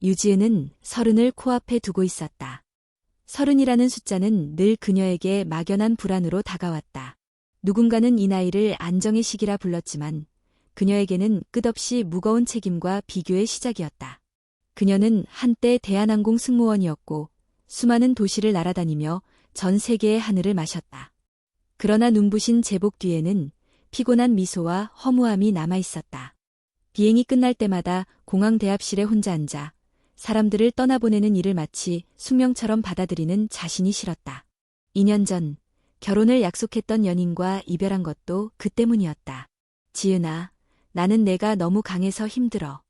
유지은은 30을 코앞에 두고 있었다. 30이라는 숫자는 늘 그녀에게 막연한 불안으로 다가왔다. 누군가는 이 나이를 안정의 시기라 불렀지만 그녀에게는 끝없이 무거운 책임과 비교의 시작이었다. 그녀는 한때 대한항공 승무원이었고 수많은 도시를 날아다니며 전 세계의 하늘을 마셨다. 그러나 눈부신 제복 뒤에는 피곤한 미소와 허무함이 남아있었다. 비행이 끝날 때마다 공항 대합실에 혼자 앉아 사람들을 떠나보내는 일을 마치 숙명처럼 받아들이는 자신이 싫었다. 2년 전 결혼을 약속했던 연인과 이별한 것도 그 때문이었다. 지은아, 나는 내가 너무 강해서 힘들어.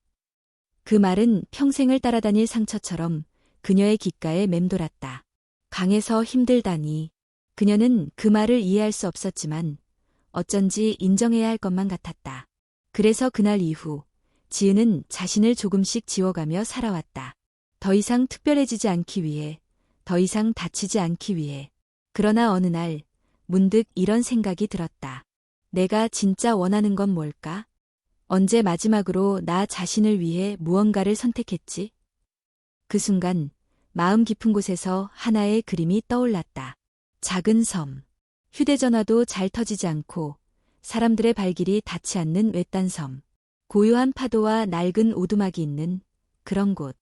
그 말은 평생을 따라다닐 상처처럼 그녀의 귓가에 맴돌았다. 강해서 힘들다니. 그녀는 그 말을 이해할 수 없었지만 어쩐지 인정해야 할 것만 같았다. 그래서 그날 이후 지은은 자신을 조금씩 지워가며 살아왔다. 더 이상 특별해지지 않기 위해, 더 이상 다치지 않기 위해. 그러나 어느 날 문득 이런 생각이 들었다. 내가 진짜 원하는 건 뭘까? 언제 마지막으로 나 자신을 위해 무언가를 선택했지? 그 순간 마음 깊은 곳에서 하나의 그림이 떠올랐다. 작은 섬. 휴대전화도 잘 터지지 않고 사람들의 발길이 닿지 않는 외딴 섬. 고요한 파도와 낡은 오두막이 있는 그런 곳.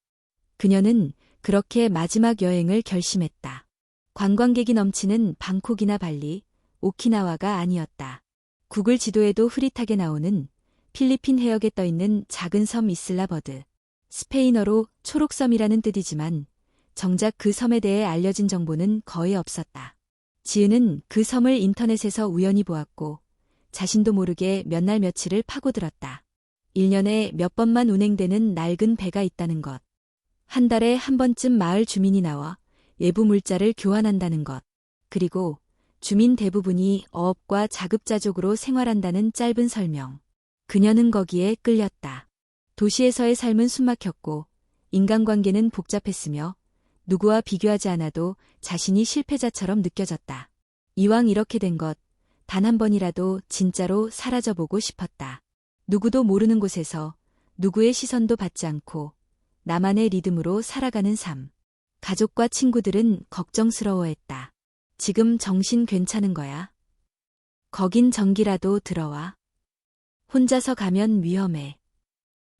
그녀는 그렇게 마지막 여행을 결심했다. 관광객이 넘치는 방콕이나 발리, 오키나와가 아니었다. 구글 지도에도 흐릿하게 나오는 필리핀 해역에 떠있는 작은 섬 이슬라버드. 스페인어로 초록섬이라는 뜻이지만 정작 그 섬에 대해 알려진 정보는 거의 없었다. 지은은 그 섬을 인터넷에서 우연히 보았고 자신도 모르게 몇 날 며칠을 파고들었다. 1년에 몇 번만 운행되는 낡은 배가 있다는 것. 한 달에 한 번쯤 마을 주민이 나와 외부 물자를 교환한다는 것. 그리고 주민 대부분이 어업과 자급자족으로 생활한다는 짧은 설명. 그녀는 거기에 끌렸다. 도시에서의 삶은 숨막혔고 인간관계는 복잡했으며 누구와 비교하지 않아도 자신이 실패자처럼 느껴졌다. 이왕 이렇게 된 것, 단 한 번이라도 진짜로 사라져보고 싶었다. 누구도 모르는 곳에서 누구의 시선도 받지 않고 나만의 리듬으로 살아가는 삶. 가족과 친구들은 걱정스러워했다. 지금 정신 괜찮은 거야? 거긴 전기라도 들어와. 혼자서 가면 위험해.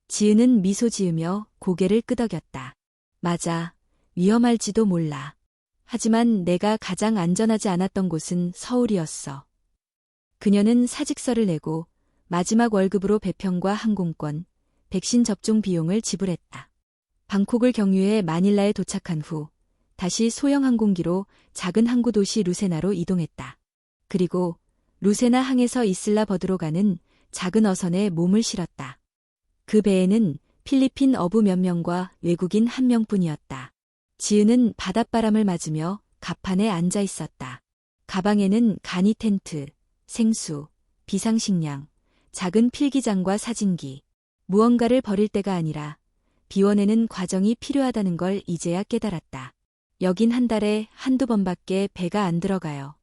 지은은 미소 지으며 고개를 끄덕였다. 맞아, 위험할지도 몰라. 하지만 내가 가장 안전하지 않았던 곳은 서울이었어. 그녀는 사직서를 내고 마지막 월급으로 배편과 항공권, 백신 접종 비용을 지불했다. 방콕을 경유해 마닐라에 도착한 후 다시 소형 항공기로 작은 항구 도시 루세나로 이동했다. 그리고 루세나 항에서 이슬라버드로 가는 작은 어선에 몸을 실었다. 그 배에는 필리핀 어부 몇 명과 외국인 한 명뿐이었다. 지은은 바닷바람을 맞으며 갑판에 앉아 있었다. 가방에는 간이 텐트, 생수, 비상식량, 작은 필기장과 사진기. 무언가를 버릴 때가 아니라 비워내는 과정이 필요하다는 걸 이제야 깨달았다. 여긴 한 달에 한두 번밖에 배가 안 들어가요.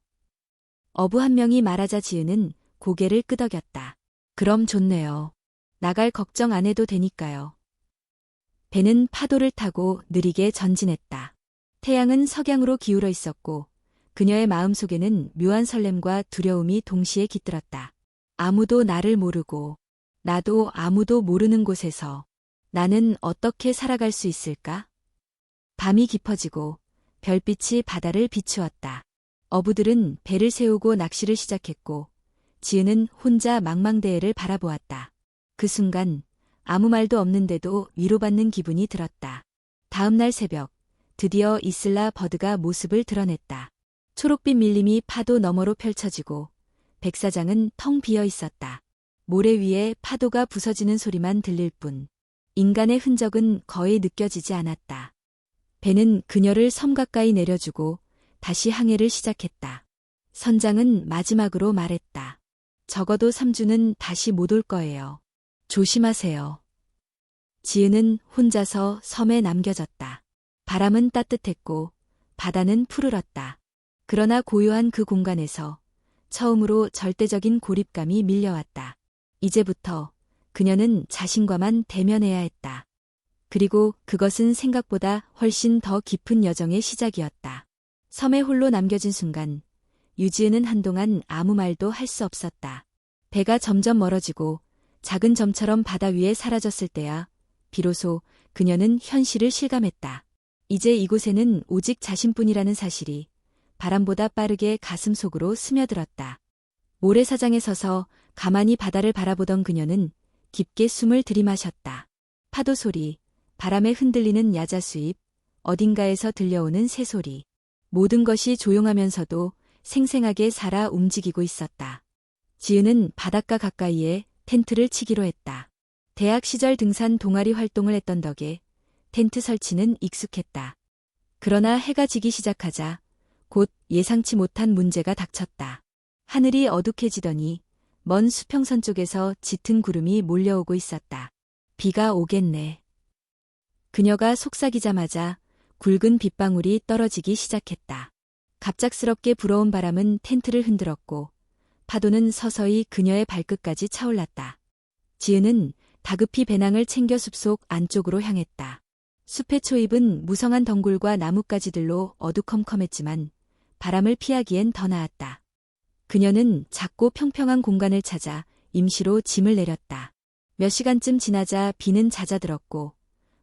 어부 한 명이 말하자 지은은 고개를 끄덕였다. 그럼 좋네요. 나갈 걱정 안 해도 되니까요. 배는 파도를 타고 느리게 전진했다. 태양은 석양으로 기울어 있었고 그녀의 마음속에는 묘한 설렘과 두려움이 동시에 깃들었다. 아무도 나를 모르고 나도 아무도 모르는 곳에서 나는 어떻게 살아갈 수 있을까? 밤이 깊어지고 별빛이 바다를 비추었다. 어부들은 배를 세우고 낚시를 시작했고 지은은 혼자 망망대해를 바라보았다. 그 순간 아무 말도 없는데도 위로받는 기분이 들었다. 다음 날 새벽 드디어 이슬라버드가 모습을 드러냈다. 초록빛 밀림이 파도 너머로 펼쳐지고 백사장은 텅 비어 있었다. 모래 위에 파도가 부서지는 소리만 들릴 뿐 인간의 흔적은 거의 느껴지지 않았다. 배는 그녀를 섬 가까이 내려주고 다시 항해를 시작했다. 선장은 마지막으로 말했다. 적어도 3주는 다시 못 올 거예요. 조심하세요. 지은은 혼자서 섬에 남겨졌다. 바람은 따뜻했고 바다는 푸르렀다. 그러나 고요한 그 공간에서 처음으로 절대적인 고립감이 밀려왔다. 이제부터 그녀는 자신과만 대면해야 했다. 그리고 그것은 생각보다 훨씬 더 깊은 여정의 시작이었다. 섬에 홀로 남겨진 순간 유지은은 한동안 아무 말도 할 수 없었다. 배가 점점 멀어지고 작은 점처럼 바다 위에 사라졌을 때야 비로소 그녀는 현실을 실감했다. 이제 이곳에는 오직 자신뿐이라는 사실이 바람보다 빠르게 가슴 속으로 스며들었다. 모래사장에 서서 가만히 바다를 바라보던 그녀는 깊게 숨을 들이마셨다. 파도 소리, 바람에 흔들리는 야자수잎, 어딘가에서 들려오는 새소리. 모든 것이 조용하면서도 생생하게 살아 움직이고 있었다. 지은은 바닷가 가까이에 텐트를 치기로 했다. 대학 시절 등산 동아리 활동을 했던 덕에 텐트 설치는 익숙했다. 그러나 해가 지기 시작하자 곧 예상치 못한 문제가 닥쳤다. 하늘이 어둑해지더니 먼 수평선 쪽에서 짙은 구름이 몰려오고 있었다. 비가 오겠네. 그녀가 속삭이자마자 굵은 빗방울이 떨어지기 시작했다. 갑작스럽게 불어온 바람은 텐트를 흔들었고 파도는 서서히 그녀의 발끝까지 차올랐다. 지은은 다급히 배낭을 챙겨 숲속 안쪽으로 향했다. 숲의 초입은 무성한 덩굴과 나뭇가지들로 어두컴컴했지만 바람을 피하기엔 더 나았다. 그녀는 작고 평평한 공간을 찾아 임시로 짐을 내렸다. 몇 시간쯤 지나자 비는 잦아들었고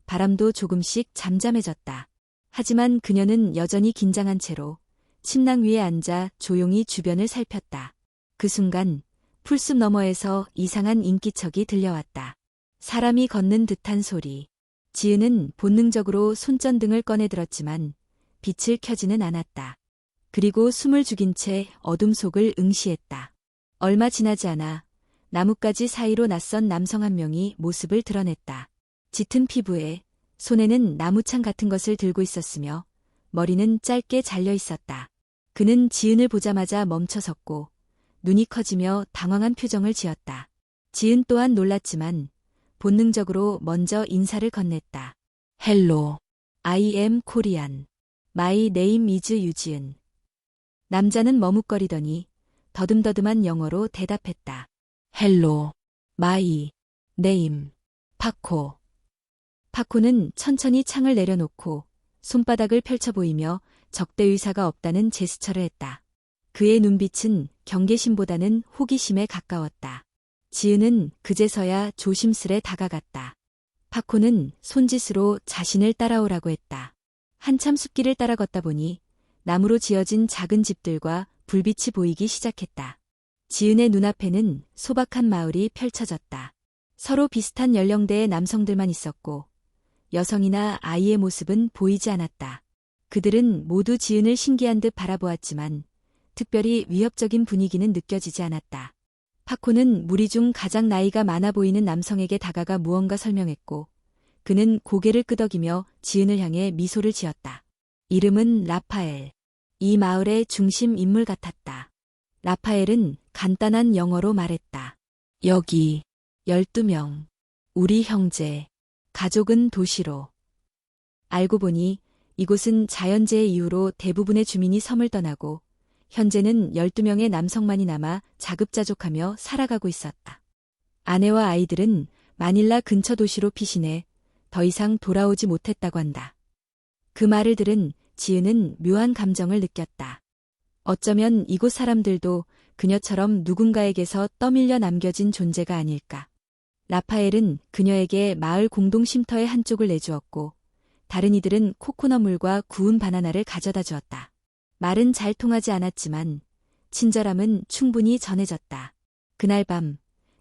바람도 조금씩 잠잠해졌다. 하지만 그녀는 여전히 긴장한 채로 침낭 위에 앉아 조용히 주변을 살폈다. 그 순간 풀숲 너머에서 이상한 인기척이 들려왔다. 사람이 걷는 듯한 소리. 지은은 본능적으로 손전등을 꺼내 들었지만 빛을 켜지는 않았다. 그리고 숨을 죽인 채 어둠 속을 응시했다. 얼마 지나지 않아 나뭇가지 사이로 낯선 남성 한 명이 모습을 드러냈다. 짙은 피부에 손에는 나무창 같은 것을 들고 있었으며 머리는 짧게 잘려 있었다. 그는 지은을 보자마자 멈춰섰고 눈이 커지며 당황한 표정을 지었다. 지은 또한 놀랐지만 본능적으로 먼저 인사를 건넸다. Hello, I am Korean. My name is 유지은. 남자는 머뭇거리더니 더듬더듬한 영어로 대답했다. Hello, my name, 파코. 파코는 천천히 창을 내려놓고 손바닥을 펼쳐 보이며 적대 의사가 없다는 제스처를 했다. 그의 눈빛은 경계심보다는 호기심에 가까웠다. 지은은 그제서야 조심스레 다가갔다. 파코는 손짓으로 자신을 따라오라고 했다. 한참 숲길을 따라 걷다 보니 나무로 지어진 작은 집들과 불빛이 보이기 시작했다. 지은의 눈앞에는 소박한 마을이 펼쳐졌다. 서로 비슷한 연령대의 남성들만 있었고 여성이나 아이의 모습은 보이지 않았다. 그들은 모두 지은을 신기한 듯 바라보았지만 특별히 위협적인 분위기는 느껴지지 않았다. 파코는 무리 중 가장 나이가 많아 보이는 남성에게 다가가 무언가 설명했고 그는 고개를 끄덕이며 지은을 향해 미소를 지었다. 이름은 라파엘. 이 마을의 중심 인물 같았다. 라파엘은 간단한 영어로 말했다. 여기 12명. 우리 형제. 가족은 도시로. 알고 보니 이곳은 자연재해 이후로 대부분의 주민이 섬을 떠나고 현재는 12명의 남성만이 남아 자급자족하며 살아가고 있었다. 아내와 아이들은 마닐라 근처 도시로 피신해 더 이상 돌아오지 못했다고 한다. 그 말을 들은 지은은 묘한 감정을 느꼈다. 어쩌면 이곳 사람들도 그녀처럼 누군가에게서 떠밀려 남겨진 존재가 아닐까. 라파엘은 그녀에게 마을 공동 쉼터의 한쪽을 내주었고 다른 이들은 코코넛물과 구운 바나나를 가져다 주었다. 말은 잘 통하지 않았지만 친절함은 충분히 전해졌다. 그날 밤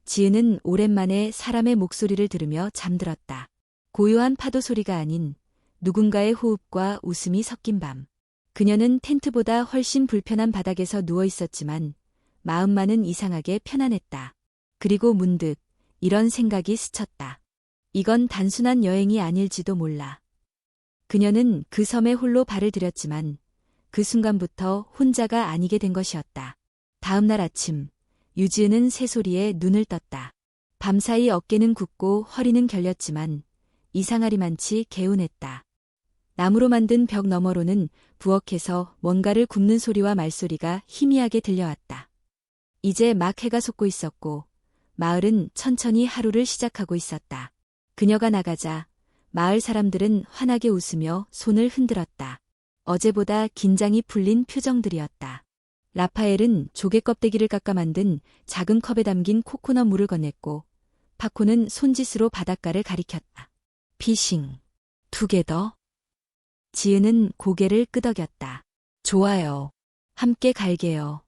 지은은 오랜만에 사람의 목소리를 들으며 잠들었다. 고요한 파도 소리가 아닌 누군가의 호흡과 웃음이 섞인 밤. 그녀는 텐트보다 훨씬 불편한 바닥에서 누워 있었지만 마음만은 이상하게 편안했다. 그리고 문득 이런 생각이 스쳤다. 이건 단순한 여행이 아닐지도 몰라. 그녀는 그 섬에 홀로 발을 들였지만 그 순간부터 혼자가 아니게 된 것이었다. 다음 날 아침, 유지은은 새소리에 눈을 떴다. 밤사이 어깨는 굽고 허리는 결렸지만 이상하리만치 개운했다. 나무로 만든 벽 너머로는 부엌에서 뭔가를 굽는 소리와 말소리가 희미하게 들려왔다. 이제 막 해가 솟고 있었고 마을은 천천히 하루를 시작하고 있었다. 그녀가 나가자 마을 사람들은 환하게 웃으며 손을 흔들었다. 어제보다 긴장이 풀린 표정들이었다. 라파엘은 조개 껍데기를 깎아 만든 작은 컵에 담긴 코코넛 물을 건넸고 파코는 손짓으로 바닷가를 가리켰다. 피싱. 투게더? 지은은 고개를 끄덕였다. 좋아요. 함께 갈게요.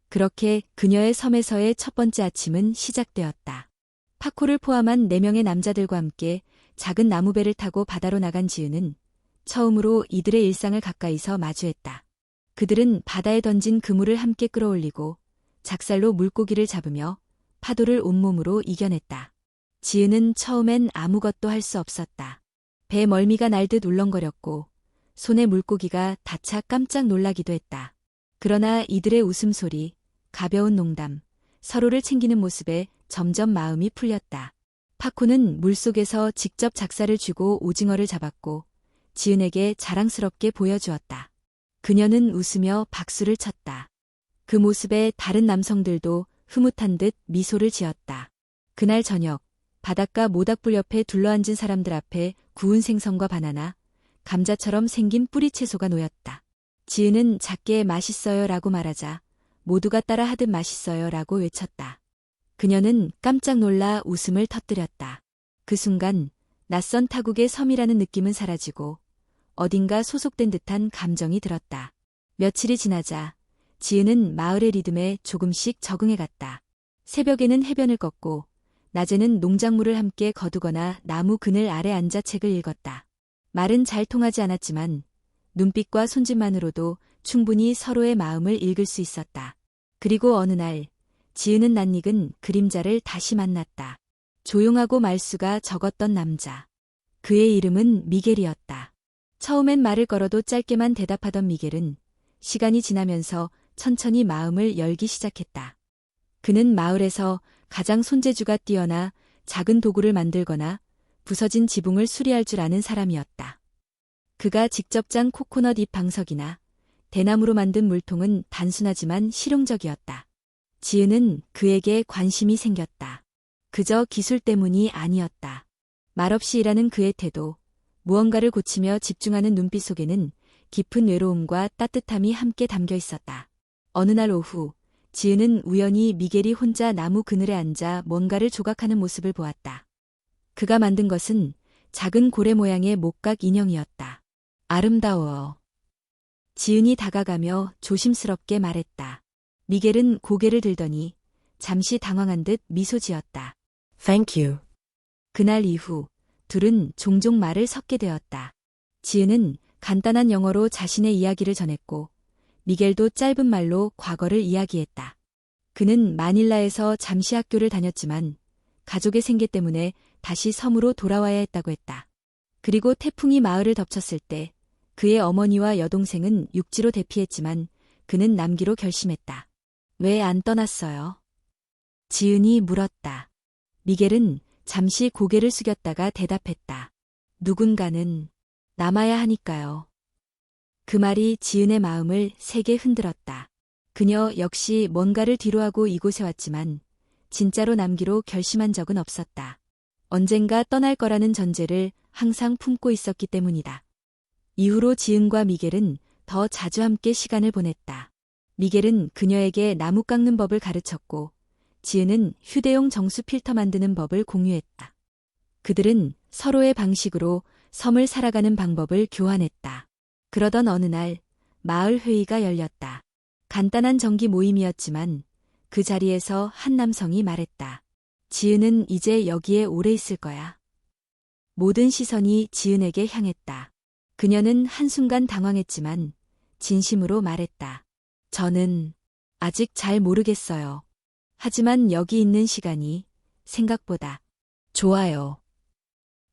그렇게 그녀의 섬에서의 첫 번째 아침은 시작되었다. 파코를 포함한 4명의 남자들과 함께 작은 나무배를 타고 바다로 나간 지은은 처음으로 이들의 일상을 가까이서 마주했다. 그들은 바다에 던진 그물을 함께 끌어올리고 작살로 물고기를 잡으며 파도를 온몸으로 이겨냈다. 지은은 처음엔 아무것도 할 수 없었다. 배 멀미가 날듯 울렁거렸고 손에 물고기가 닿자 깜짝 놀라기도 했다. 그러나 이들의 웃음소리, 가벼운 농담, 서로를 챙기는 모습에 점점 마음이 풀렸다. 파코는 물속에서 직접 작살을 쥐고 오징어를 잡았고 지은에게 자랑스럽게 보여주었다. 그녀는 웃으며 박수를 쳤다. 그 모습에 다른 남성들도 흐뭇한 듯 미소를 지었다. 그날 저녁, 바닷가 모닥불 옆에 둘러앉은 사람들 앞에 구운 생선과 바나나, 감자처럼 생긴 뿌리채소가 놓였다. 지은은 작게 맛있어요 라고 말하자 모두가 따라 하듯 맛있어요 라고 외쳤다. 그녀는 깜짝 놀라 웃음을 터뜨렸다. 그 순간 낯선 타국의 섬이라는 느낌은 사라지고 어딘가 소속된 듯한 감정이 들었다. 며칠이 지나자 지은은 마을의 리듬에 조금씩 적응해갔다. 새벽에는 해변을 걷고 낮에는 농작물을 함께 거두거나 나무 그늘 아래 앉아 책을 읽었다. 말은 잘 통하지 않았지만 눈빛과 손짓만으로도 충분히 서로의 마음을 읽을 수 있었다. 그리고 어느 날 지은은 낯익은 그림자를 다시 만났다. 조용하고 말수가 적었던 남자. 그의 이름은 미겔이었다. 처음엔 말을 걸어도 짧게만 대답하던 미겔은 시간이 지나면서 천천히 마음을 열기 시작했다. 그는 마을에서 가장 손재주가 뛰어나 작은 도구를 만들거나 부서진 지붕을 수리할 줄 아는 사람이었다. 그가 직접 짠 코코넛 잎 방석이나 대나무로 만든 물통은 단순하지만 실용적이었다. 지은은 그에게 관심이 생겼다. 그저 기술 때문이 아니었다. 말없이 일하는 그의 태도, 무언가를 고치며 집중하는 눈빛 속에는 깊은 외로움과 따뜻함이 함께 담겨 있었다. 어느 날 오후, 지은은 우연히 미겔이 혼자 나무 그늘에 앉아 뭔가를 조각하는 모습을 보았다. 그가 만든 것은 작은 고래 모양의 목각 인형이었다. 아름다워. 지은이 다가가며 조심스럽게 말했다. 미겔은 고개를 들더니 잠시 당황한 듯 미소 지었다. Thank you. 그날 이후 둘은 종종 말을 섞게 되었다. 지은은 간단한 영어로 자신의 이야기를 전했고 미겔도 짧은 말로 과거를 이야기했다. 그는 마닐라에서 잠시 학교를 다녔지만 가족의 생계 때문에 다시 섬으로 돌아와야 했다고 했다. 그리고 태풍이 마을을 덮쳤을 때 그의 어머니와 여동생은 육지로 대피했지만 그는 남기로 결심했다. 왜 안 떠났어요? 지은이 물었다. 미겔은 잠시 고개를 숙였다가 대답했다. 누군가는 남아야 하니까요. 그 말이 지은의 마음을 세게 흔들었다. 그녀 역시 뭔가를 뒤로하고 이곳에 왔지만 진짜로 남기로 결심한 적은 없었다. 언젠가 떠날 거라는 전제를 항상 품고 있었기 때문이다. 이후로 지은과 미겔은 더 자주 함께 시간을 보냈다. 미겔은 그녀에게 나무 깎는 법을 가르쳤고 지은은 휴대용 정수 필터 만드는 법을 공유했다. 그들은 서로의 방식으로 섬을 살아가는 방법을 교환했다. 그러던 어느 날 마을 회의가 열렸다. 간단한 정기 모임이었지만 그 자리에서 한 남성이 말했다. 지은은 이제 여기에 오래 있을 거야. 모든 시선이 지은에게 향했다. 그녀는 한순간 당황했지만 진심으로 말했다. 저는 아직 잘 모르겠어요. 하지만 여기 있는 시간이 생각보다 좋아요.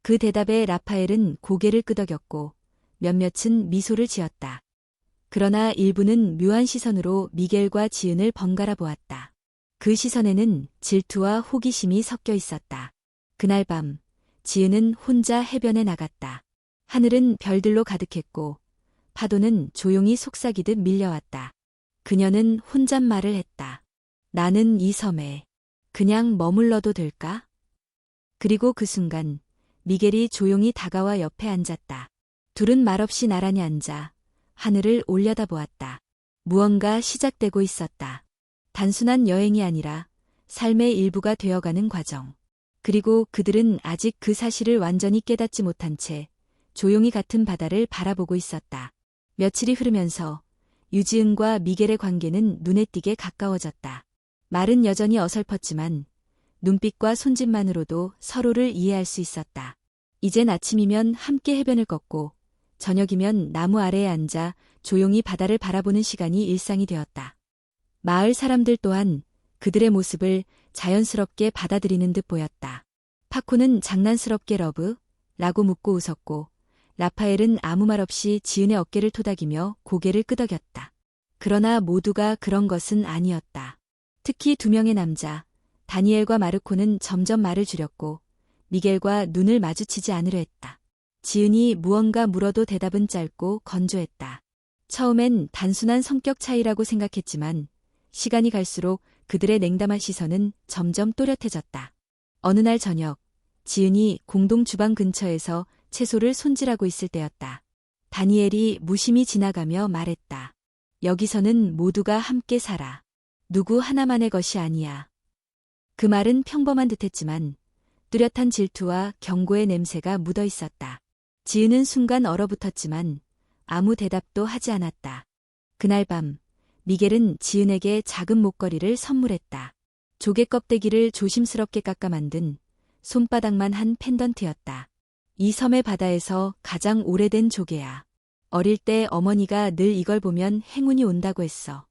그 대답에 라파엘은 고개를 끄덕였고 몇몇은 미소를 지었다. 그러나 일부는 묘한 시선으로 미겔과 지은을 번갈아 보았다. 그 시선에는 질투와 호기심이 섞여 있었다. 그날 밤 지은은 혼자 해변에 나갔다. 하늘은 별들로 가득했고 파도는 조용히 속삭이듯 밀려왔다. 그녀는 혼잣말을 했다. 나는 이 섬에 그냥 머물러도 될까? 그리고 그 순간 미겔이 조용히 다가와 옆에 앉았다. 둘은 말없이 나란히 앉아 하늘을 올려다보았다. 무언가 시작되고 있었다. 단순한 여행이 아니라 삶의 일부가 되어가는 과정. 그리고 그들은 아직 그 사실을 완전히 깨닫지 못한 채 조용히 같은 바다를 바라보고 있었다. 며칠이 흐르면서 유지은과 미겔의 관계는 눈에 띄게 가까워졌다. 말은 여전히 어설펐지만 눈빛과 손짓만으로도 서로를 이해할 수 있었다. 이젠 아침이면 함께 해변을 걷고 저녁이면 나무 아래에 앉아 조용히 바다를 바라보는 시간이 일상이 되었다. 마을 사람들 또한 그들의 모습을 자연스럽게 받아들이는 듯 보였다. 파코는 장난스럽게 러브? 라고 묻고 웃었고 라파엘은 아무 말 없이 지은의 어깨를 토닥이며 고개를 끄덕였다. 그러나 모두가 그런 것은 아니었다. 특히 두 명의 남자, 다니엘과 마르코는 점점 말을 줄였고 미겔과 눈을 마주치지 않으려 했다. 지은이 무언가 물어도 대답은 짧고 건조했다. 처음엔 단순한 성격 차이라고 생각했지만 시간이 갈수록 그들의 냉담한 시선은 점점 또렷해졌다. 어느 날 저녁, 지은이 공동 주방 근처에서 채소를 손질하고 있을 때였다. 다니엘이 무심히 지나가며 말했다. 여기서는 모두가 함께 살아. 누구 하나만의 것이 아니야. 그 말은 평범한 듯했지만 뚜렷한 질투와 경고의 냄새가 묻어 있었다. 지은은 순간 얼어붙었지만 아무 대답도 하지 않았다. 그날 밤, 미겔은 지은에게 작은 목걸이를 선물했다. 조개 껍데기를 조심스럽게 깎아 만든 손바닥만 한 펜던트였다. 이 섬의 바다에서 가장 오래된 조개야. 어릴 때 어머니가 늘 이걸 보면 행운이 온다고 했어.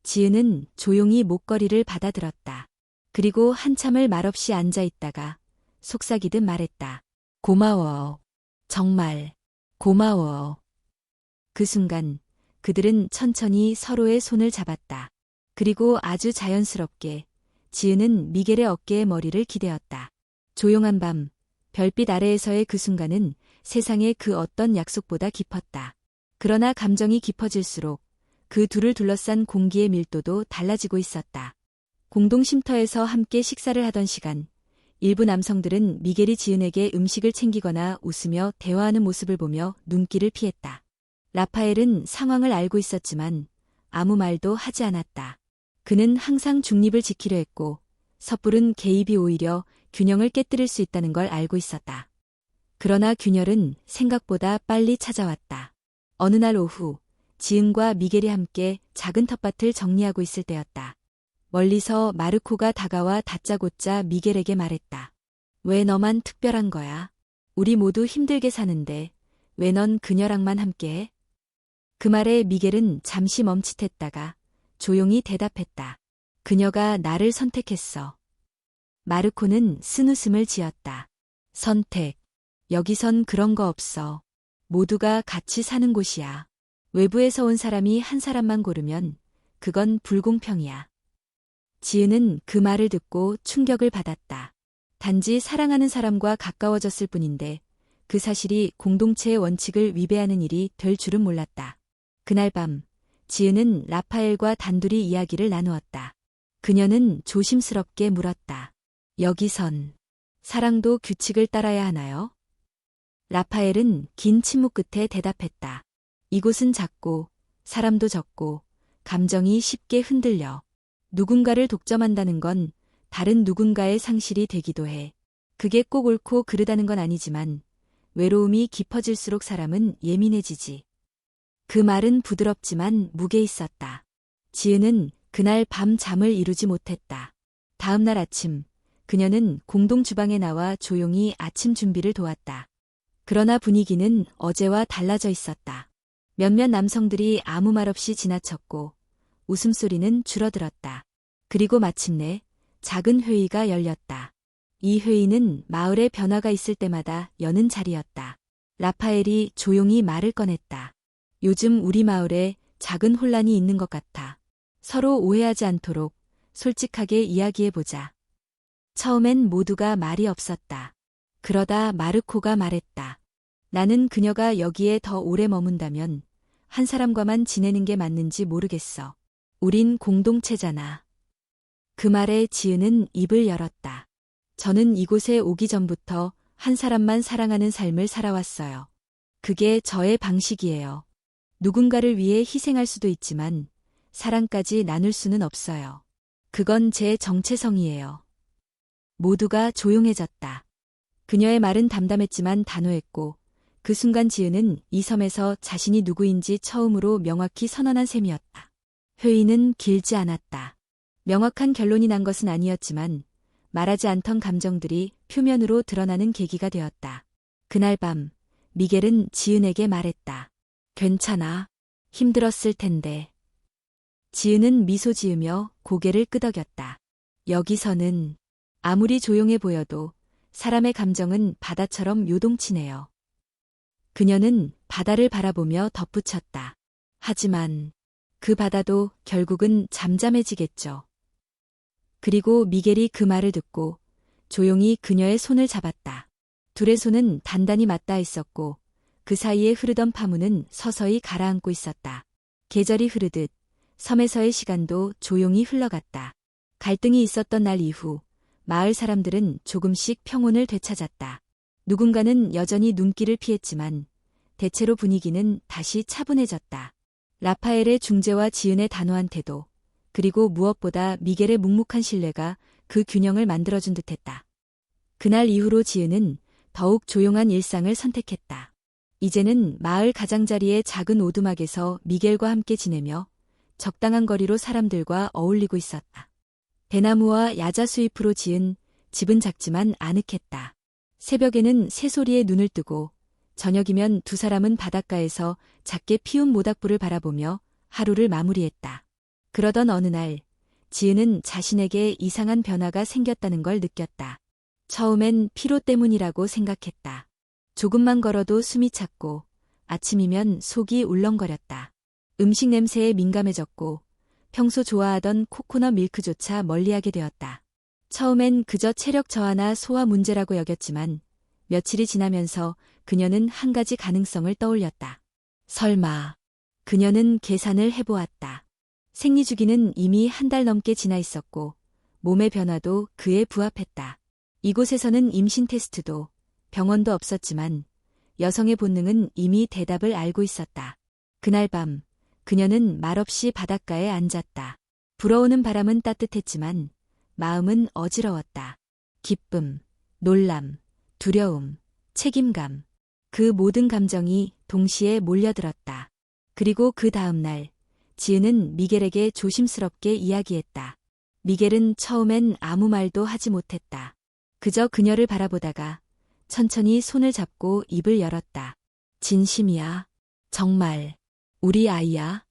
지은은 조용히 목걸이를 받아들었다. 그리고 한참을 말없이 앉아 있다가 속삭이듯 말했다. 고마워. 정말 고마워. 그 순간 그들은 천천히 서로의 손을 잡았다. 그리고 아주 자연스럽게 지은은 미겔의 어깨에 머리를 기대었다. 조용한 밤, 별빛 아래에서의 그 순간은 세상의 그 어떤 약속보다 깊었다. 그러나 감정이 깊어질수록 그 둘을 둘러싼 공기의 밀도도 달라지고 있었다. 공동 쉼터에서 함께 식사를 하던 시간, 일부 남성들은 미겔이 지은에게 음식을 챙기거나 웃으며 대화하는 모습을 보며 눈길을 피했다. 라파엘은 상황을 알고 있었지만 아무 말도 하지 않았다. 그는 항상 중립을 지키려 했고 섣부른 개입이 오히려 균형을 깨뜨릴 수 있다는 걸 알고 있었다. 그러나 균열은 생각보다 빨리 찾아왔다. 어느 날 오후, 지은과 미겔이 함께 작은 텃밭을 정리하고 있을 때였다. 멀리서 마르코가 다가와 다짜고짜 미겔에게 말했다. 왜 너만 특별한 거야? 우리 모두 힘들게 사는데 왜 넌 그녀랑만 함께해? 그 말에 미겔은 잠시 멈칫했다가 조용히 대답했다. 그녀가 나를 선택했어. 마르코는 쓴웃음을 지었다. 선택. 여기선 그런 거 없어. 모두가 같이 사는 곳이야. 외부에서 온 사람이 한 사람만 고르면 그건 불공평이야. 지은은 그 말을 듣고 충격을 받았다. 단지 사랑하는 사람과 가까워졌을 뿐인데 그 사실이 공동체의 원칙을 위배하는 일이 될 줄은 몰랐다. 그날 밤, 지은은 라파엘과 단둘이 이야기를 나누었다. 그녀는 조심스럽게 물었다. 여기선 사랑도 규칙을 따라야 하나요? 라파엘은 긴 침묵 끝에 대답했다. 이곳은 작고 사람도 적고 감정이 쉽게 흔들려. 누군가를 독점한다는 건 다른 누군가의 상실이 되기도 해. 그게 꼭 옳고 그르다는 건 아니지만 외로움이 깊어질수록 사람은 예민해지지. 그 말은 부드럽지만 무게 있었다. 지은은 그날 밤 잠을 이루지 못했다. 다음 날 아침, 그녀는 공동 주방에 나와 조용히 아침 준비를 도왔다. 그러나 분위기는 어제와 달라져 있었다. 몇몇 남성들이 아무 말 없이 지나쳤고 웃음소리는 줄어들었다. 그리고 마침내 작은 회의가 열렸다. 이 회의는 마을에 변화가 있을 때마다 여는 자리였다. 라파엘이 조용히 말을 꺼냈다. 요즘 우리 마을에 작은 혼란이 있는 것 같아. 서로 오해하지 않도록 솔직하게 이야기해보자. 처음엔 모두가 말이 없었다. 그러다 마르코가 말했다. 나는 그녀가 여기에 더 오래 머문다면 한 사람과만 지내는 게 맞는지 모르겠어. 우린 공동체잖아. 그 말에 지은은 입을 열었다. 저는 이곳에 오기 전부터 한 사람만 사랑하는 삶을 살아왔어요. 그게 저의 방식이에요. 누군가를 위해 희생할 수도 있지만 사랑까지 나눌 수는 없어요. 그건 제 정체성이에요. 모두가 조용해졌다. 그녀의 말은 담담했지만 단호했고 그 순간 지은은 이 섬에서 자신이 누구인지 처음으로 명확히 선언한 셈이었다. 회의는 길지 않았다. 명확한 결론이 난 것은 아니었지만 말하지 않던 감정들이 표면으로 드러나는 계기가 되었다. 그날 밤 미겔은 지은에게 말했다. 괜찮아. 힘들었을 텐데. 지은은 미소 지으며 고개를 끄덕였다. 여기서는 아무리 조용해 보여도 사람의 감정은 바다처럼 요동치네요. 그녀는 바다를 바라보며 덧붙였다. 하지만 그 바다도 결국은 잠잠해지겠죠. 그리고 미겔이 그 말을 듣고 조용히 그녀의 손을 잡았다. 둘의 손은 단단히 맞닿아 있었고 그 사이에 흐르던 파문은 서서히 가라앉고 있었다. 계절이 흐르듯 섬에서의 시간도 조용히 흘러갔다. 갈등이 있었던 날 이후 마을 사람들은 조금씩 평온을 되찾았다. 누군가는 여전히 눈길을 피했지만 대체로 분위기는 다시 차분해졌다. 라파엘의 중재와 지은의 단호한 태도, 그리고 무엇보다 미겔의 묵묵한 신뢰가 그 균형을 만들어준 듯했다. 그날 이후로 지은은 더욱 조용한 일상을 선택했다. 이제는 마을 가장자리의 작은 오두막에서 미겔과 함께 지내며 적당한 거리로 사람들과 어울리고 있었다. 대나무와 야자수잎으로 지은 집은 작지만 아늑했다. 새벽에는 새소리에 눈을 뜨고 저녁이면 두 사람은 바닷가에서 작게 피운 모닥불을 바라보며 하루를 마무리했다. 그러던 어느 날 지은은 자신에게 이상한 변화가 생겼다는 걸 느꼈다. 처음엔 피로 때문이라고 생각했다. 조금만 걸어도 숨이 찼고 아침이면 속이 울렁거렸다. 음식 냄새에 민감해졌고 평소 좋아하던 코코넛 밀크조차 멀리하게 되었다. 처음엔 그저 체력 저하나 소화 문제라고 여겼지만 며칠이 지나면서 그녀는 한 가지 가능성을 떠올렸다. 설마. 그녀는 계산을 해보았다. 생리주기는 이미 한 달 넘게 지나 있었고 몸의 변화도 그에 부합했다. 이곳에서는 임신 테스트도 병원도 없었지만 여성의 본능은 이미 대답을 알고 있었다. 그날 밤 그녀는 말없이 바닷가에 앉았다. 불어오는 바람은 따뜻했지만 마음은 어지러웠다. 기쁨, 놀람, 두려움, 책임감. 그 모든 감정이 동시에 몰려들었다. 그리고 그 다음 날 지은은 미겔에게 조심스럽게 이야기했다. 미겔은 처음엔 아무 말도 하지 못했다. 그저 그녀를 바라보다가 천천히 손을 잡고 입을 열었다. 진심이야. 정말. 우리 아이야.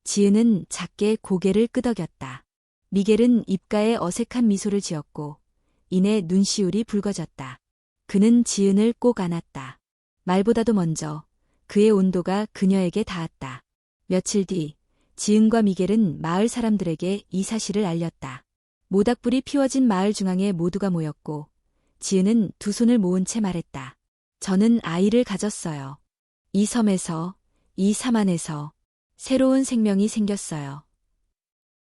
지은은 작게 고개를 끄덕였다. 미겔은 입가에 어색한 미소를 지었고 이내 눈시울이 붉어졌다. 그는 지은을 꼭 안았다. 말보다도 먼저 그의 온도가 그녀에게 닿았다. 며칠 뒤 지은과 미겔은 마을 사람들에게 이 사실을 알렸다. 모닥불이 피워진 마을 중앙에 모두가 모였고 지은은 두 손을 모은 채 말했다. 저는 아이를 가졌어요. 이 섬에서, 이 삶 안에서 새로운 생명이 생겼어요.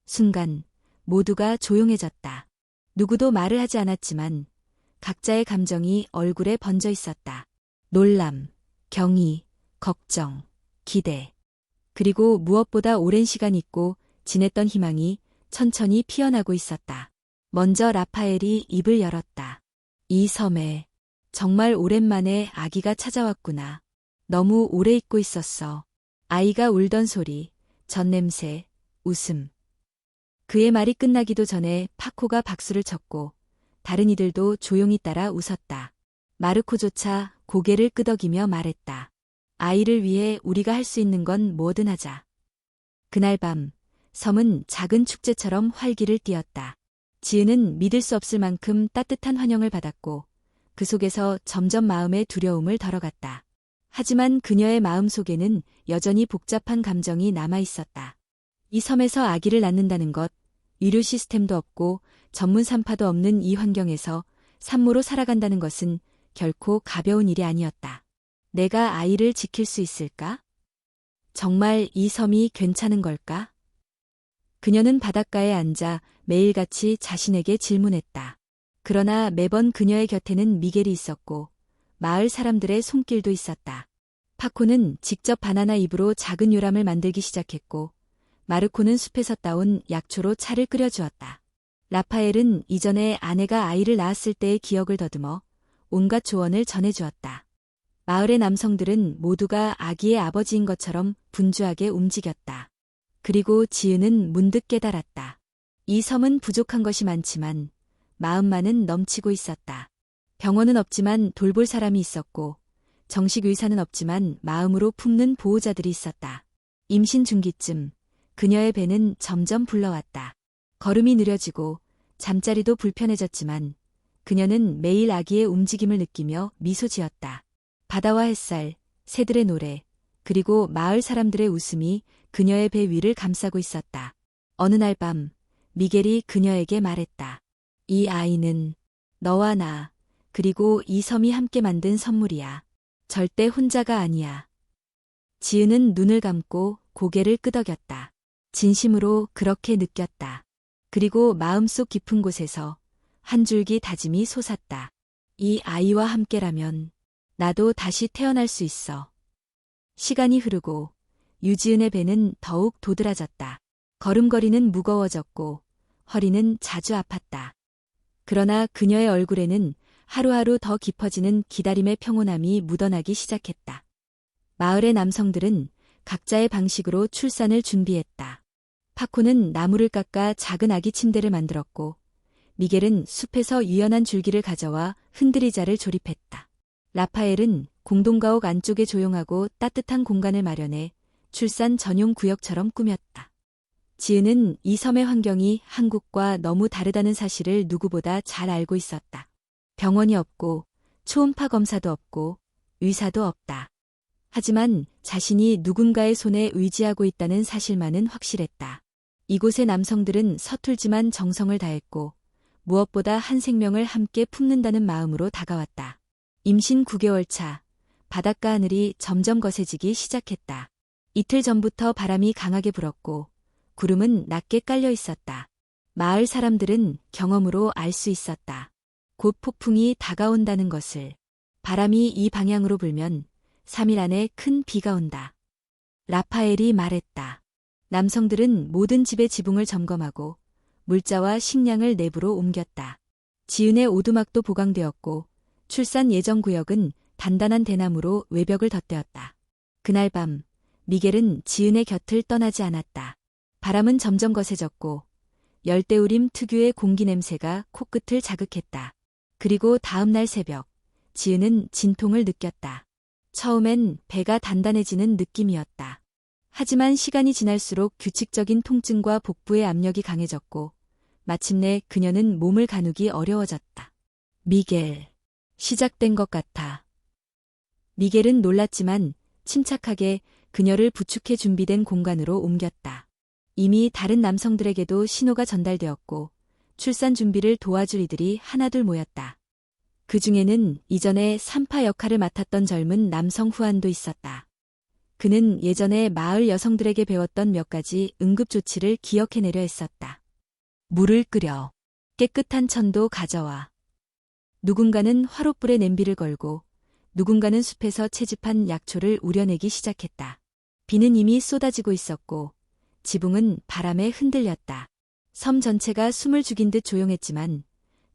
순간 모두가 조용해졌다. 누구도 말을 하지 않았지만 각자의 감정이 얼굴에 번져 있었다. 놀람, 경의, 걱정, 기대. 그리고 무엇보다 오랜 시간 잊고 지냈던 희망이 천천히 피어나고 있었다. 먼저 라파엘이 입을 열었다. 이 섬에 정말 오랜만에 아기가 찾아왔구나. 너무 오래 잊고 있었어. 아이가 울던 소리, 젖냄새, 웃음. 그의 말이 끝나기도 전에 파코가 박수를 쳤고 다른 이들도 조용히 따라 웃었다. 마르코조차 고개를 끄덕이며 말했다. 아이를 위해 우리가 할 수 있는 건 뭐든 하자. 그날 밤 섬은 작은 축제처럼 활기를 띠었다. 지은은 믿을 수 없을 만큼 따뜻한 환영을 받았고 그 속에서 점점 마음의 두려움을 덜어갔다. 하지만 그녀의 마음 속에는 여전히 복잡한 감정이 남아 있었다. 이 섬에서 아기를 낳는다는 것, 의료 시스템도 없고 전문 산파도 없는 이 환경에서 산모로 살아간다는 것은 결코 가벼운 일이 아니었다. 내가 아이를 지킬 수 있을까? 정말 이 섬이 괜찮은 걸까? 그녀는 바닷가에 앉아 매일같이 자신에게 질문했다. 그러나 매번 그녀의 곁에는 미겔이 있었고 마을 사람들의 손길도 있었다. 파코는 직접 바나나 잎으로 작은 요람을 만들기 시작했고 마르코는 숲에서 따온 약초로 차를 끓여주었다. 라파엘은 이전에 아내가 아이를 낳았을 때의 기억을 더듬어 온갖 조언을 전해주었다. 마을의 남성들은 모두가 아기의 아버지인 것처럼 분주하게 움직였다. 그리고 지은은 문득 깨달았다. 이 섬은 부족한 것이 많지만 마음만은 넘치고 있었다. 병원은 없지만 돌볼 사람이 있었고 정식 의사는 없지만 마음으로 품는 보호자들이 있었다. 임신 중기쯤 그녀의 배는 점점 불러왔다. 걸음이 느려지고 잠자리도 불편해졌지만 그녀는 매일 아기의 움직임을 느끼며 미소 지었다. 바다와 햇살, 새들의 노래, 그리고 마을 사람들의 웃음이 그녀의 배 위를 감싸고 있었다. 어느 날 밤 미겔이 그녀에게 말했다. 이 아이는 너와 나, 그리고 이 섬이 함께 만든 선물이야. 절대 혼자가 아니야. 지은은 눈을 감고 고개를 끄덕였다. 진심으로 그렇게 느꼈다. 그리고 마음속 깊은 곳에서 한 줄기 다짐이 솟았다. 이 아이와 함께라면 나도 다시 태어날 수 있어. 시간이 흐르고 유지은의 배는 더욱 도드라졌다. 걸음걸이는 무거워졌고 허리는 자주 아팠다. 그러나 그녀의 얼굴에는 하루하루 더 깊어지는 기다림의 평온함이 묻어나기 시작했다. 마을의 남성들은 각자의 방식으로 출산을 준비했다. 파코는 나무를 깎아 작은 아기 침대를 만들었고 미겔은 숲에서 유연한 줄기를 가져와 흔들의자를 조립했다. 라파엘은 공동가옥 안쪽에 조용하고 따뜻한 공간을 마련해 출산 전용 구역처럼 꾸몄다. 지은은 이 섬의 환경이 한국과 너무 다르다는 사실을 누구보다 잘 알고 있었다. 병원이 없고 초음파 검사도 없고 의사도 없다. 하지만 자신이 누군가의 손에 의지하고 있다는 사실만은 확실했다. 이곳의 남성들은 서툴지만 정성을 다했고 무엇보다 한 생명을 함께 품는다는 마음으로 다가왔다. 임신 9개월 차, 바닷가 하늘이 점점 거세지기 시작했다. 이틀 전부터 바람이 강하게 불었고 구름은 낮게 깔려 있었다. 마을 사람들은 경험으로 알 수 있었다. 곧 폭풍이 다가온다는 것을. 바람이 이 방향으로 불면 3일 안에 큰 비가 온다. 라파엘이 말했다. 남성들은 모든 집의 지붕을 점검하고 물자와 식량을 내부로 옮겼다. 지은의 오두막도 보강되었고 출산 예정 구역은 단단한 대나무로 외벽을 덧대었다. 그날 밤 미겔은 지은의 곁을 떠나지 않았다. 바람은 점점 거세졌고 열대우림 특유의 공기 냄새가 코끝을 자극했다. 그리고 다음 날 새벽 지은은 진통을 느꼈다. 처음엔 배가 단단해지는 느낌이었다. 하지만 시간이 지날수록 규칙적인 통증과 복부의 압력이 강해졌고 마침내 그녀는 몸을 가누기 어려워졌다. 미겔. 시작된 것 같아. 미겔은 놀랐지만 침착하게 그녀를 부축해 준비된 공간으로 옮겼다. 이미 다른 남성들에게도 신호가 전달되었고 출산 준비를 도와줄 이들이 하나둘 모였다. 그 중에는 이전에 산파 역할을 맡았던 젊은 남성 후안도 있었다. 그는 예전에 마을 여성들에게 배웠던 몇 가지 응급조치를 기억해내려 했었다. 물을 끓여. 깨끗한 천도 가져와. 누군가는 화롯불에 냄비를 걸고 누군가는 숲에서 채집한 약초를 우려내기 시작했다. 비는 이미 쏟아지고 있었고 지붕은 바람에 흔들렸다. 섬 전체가 숨을 죽인 듯 조용했지만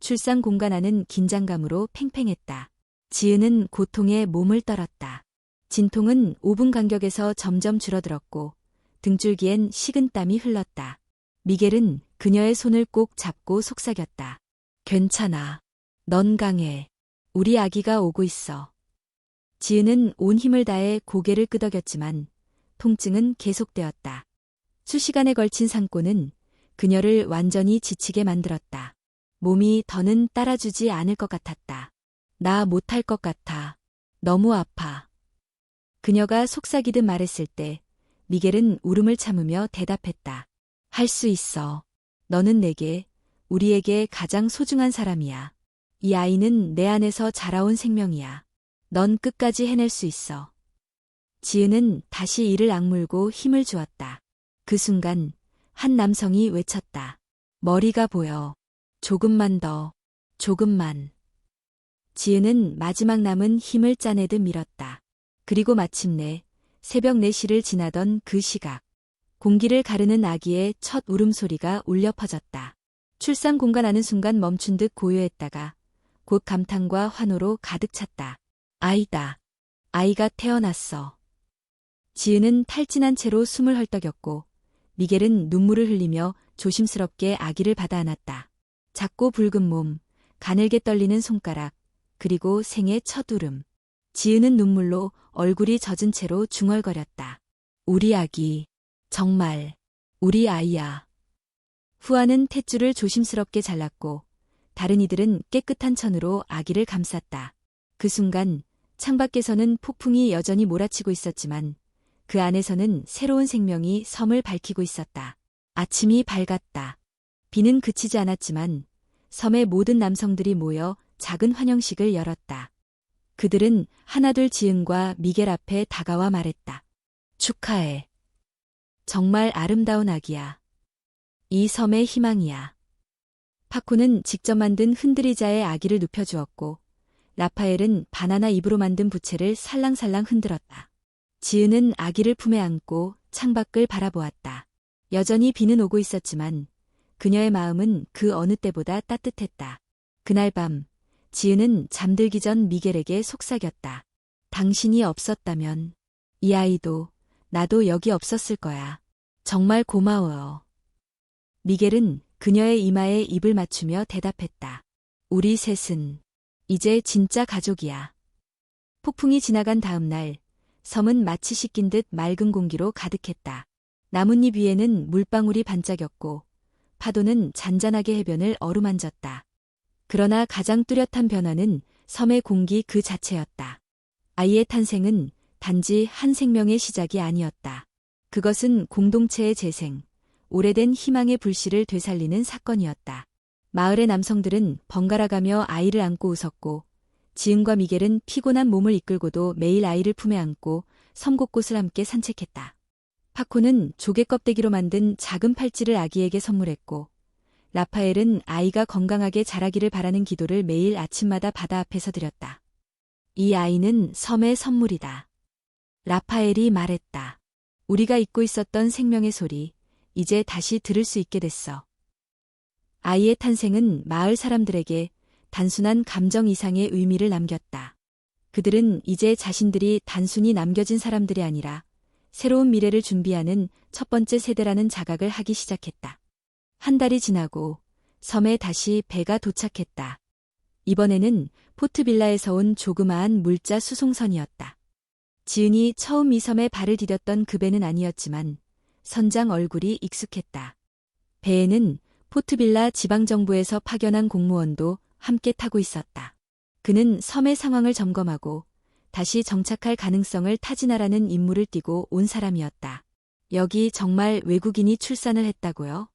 출산 공간 안은 긴장감으로 팽팽했다. 지은은 고통에 몸을 떨었다. 진통은 5분 간격에서 점점 줄어들었고 등줄기엔 식은땀이 흘렀다. 미겔은 그녀의 손을 꼭 잡고 속삭였다. 괜찮아. 넌 강해. 우리 아기가 오고 있어. 지은은 온 힘을 다해 고개를 끄덕였지만 통증은 계속되었다. 수시간에 걸친 산고는 그녀를 완전히 지치게 만들었다. 몸이 더는 따라주지 않을 것 같았다. 나 못할 것 같아. 너무 아파. 그녀가 속삭이듯 말했을 때 미겔은 울음을 참으며 대답했다. 할 수 있어. 너는 내게, 우리에게 가장 소중한 사람이야. 이 아이는 내 안에서 자라온 생명이야. 넌 끝까지 해낼 수 있어. 지은은 다시 이를 악물고 힘을 주었다. 그 순간 한 남성이 외쳤다. 머리가 보여. 조금만 더. 조금만. 지은은 마지막 남은 힘을 짜내듯 밀었다. 그리고 마침내 새벽 4시를 지나던 그 시각. 공기를 가르는 아기의 첫 울음소리가 울려 퍼졌다. 출산 공간 안은 순간 멈춘 듯 고요했다가 곧 감탄과 환호로 가득 찼다. 아이다. 아이가 태어났어. 지은은 탈진한 채로 숨을 헐떡였고 미겔은 눈물을 흘리며 조심스럽게 아기를 받아 안았다. 작고 붉은 몸, 가늘게 떨리는 손가락, 그리고 생애 첫 울음. 지은은 눈물로 얼굴이 젖은 채로 중얼거렸다. 우리 아기. 정말 우리 아이야. 후아는 탯줄을 조심스럽게 잘랐고 다른 이들은 깨끗한 천으로 아기를 감쌌다. 그 순간 창밖에서는 폭풍이 여전히 몰아치고 있었지만 그 안에서는 새로운 생명이 섬을 밝히고 있었다. 아침이 밝았다. 비는 그치지 않았지만 섬의 모든 남성들이 모여 작은 환영식을 열었다. 그들은 하나둘 지은과 미겔 앞에 다가와 말했다. 축하해. 정말 아름다운 아기야. 이 섬의 희망이야. 파코는 직접 만든 흔들이자에 아기를 눕혀주었고 라파엘은 바나나 잎으로 만든 부채를 살랑살랑 흔들었다. 지은은 아기를 품에 안고 창밖을 바라보았다. 여전히 비는 오고 있었지만 그녀의 마음은 그 어느 때보다 따뜻했다. 그날 밤 지은은 잠들기 전 미겔에게 속삭였다. 당신이 없었다면 이 아이도 나도 여기 없었을 거야. 정말 고마워요. 미겔은 그녀의 이마에 입을 맞추며 대답했다. 우리 셋은 이제 진짜 가족이야. 폭풍이 지나간 다음 날 섬은 마치 씻긴 듯 맑은 공기로 가득했다. 나뭇잎 위에는 물방울이 반짝였고 파도는 잔잔하게 해변을 어루만졌다. 그러나 가장 뚜렷한 변화는 섬의 공기 그 자체였다. 아이의 탄생은 단지 한 생명의 시작이 아니었다. 그것은 공동체의 재생, 오래된 희망의 불씨를 되살리는 사건이었다. 마을의 남성들은 번갈아가며 아이를 안고 웃었고 지은과 미겔은 피곤한 몸을 이끌고도 매일 아이를 품에 안고 섬 곳곳을 함께 산책했다. 파코는 조개 껍데기로 만든 작은 팔찌를 아기에게 선물했고 라파엘은 아이가 건강하게 자라기를 바라는 기도를 매일 아침마다 바다 앞에서 드렸다. 이 아이는 섬의 선물이다. 라파엘이 말했다. 우리가 잊고 있었던 생명의 소리, 이제 다시 들을 수 있게 됐어. 아이의 탄생은 마을 사람들에게 단순한 감정 이상의 의미를 남겼다. 그들은 이제 자신들이 단순히 남겨진 사람들이 아니라 새로운 미래를 준비하는 첫 번째 세대라는 자각을 하기 시작했다. 한 달이 지나고 섬에 다시 배가 도착했다. 이번에는 포트빌라에서 온 조그마한 물자 수송선이었다. 지은이 처음 이 섬에 발을 디뎠던 그 배는 아니었지만 선장 얼굴이 익숙했다. 배에는 포트빌라 지방정부에서 파견한 공무원도 함께 타고 있었다. 그는 섬의 상황을 점검하고 다시 정착할 가능성을 타진하라는 임무를 띠고 온 사람이었다. 여기 정말 외국인이 출산을 했다고요?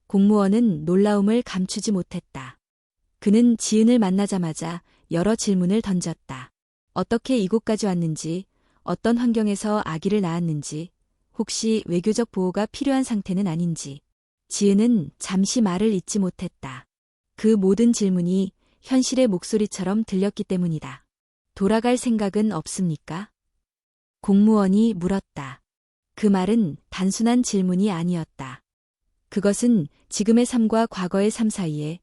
공무원은 놀라움을 감추지 못했다. 그는 지은을 만나자마자 여러 질문을 던졌다. 어떻게 이곳까지 왔는지, 어떤 환경에서 아기를 낳았는지, 혹시 외교적 보호가 필요한 상태는 아닌지. 지은은 잠시 말을 잇지 못했다. 그 모든 질문이 현실의 목소리처럼 들렸기 때문이다. 돌아갈 생각은 없습니까? 공무원이 물었다. 그 말은 단순한 질문이 아니었다. 그것은 지금의 삶과 과거의 삶 사이에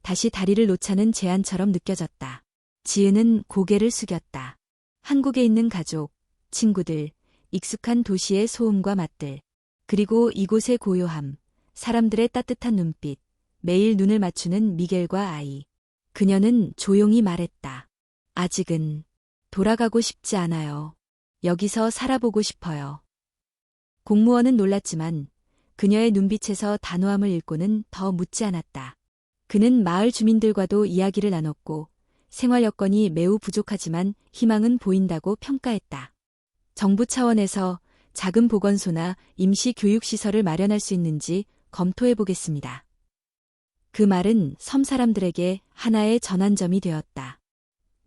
다시 다리를 놓자는 제안처럼 느껴졌다. 지은은 고개를 숙였다. 한국에 있는 가족, 친구들, 익숙한 도시의 소음과 맛들, 그리고 이곳의 고요함, 사람들의 따뜻한 눈빛, 매일 눈을 맞추는 미겔과 아이. 그녀는 조용히 말했다. 아직은 돌아가고 싶지 않아요. 여기서 살아보고 싶어요. 공무원은 놀랐지만 그녀의 눈빛에서 단호함을 읽고는 더 묻지 않았다. 그는 마을 주민들과도 이야기를 나눴고 생활 여건이 매우 부족하지만 희망은 보인다고 평가했다. 정부 차원에서 작은 보건소나 임시 교육시설을 마련할 수 있는지 검토해 보겠습니다. 그 말은 섬 사람들에게 하나의 전환점이 되었다.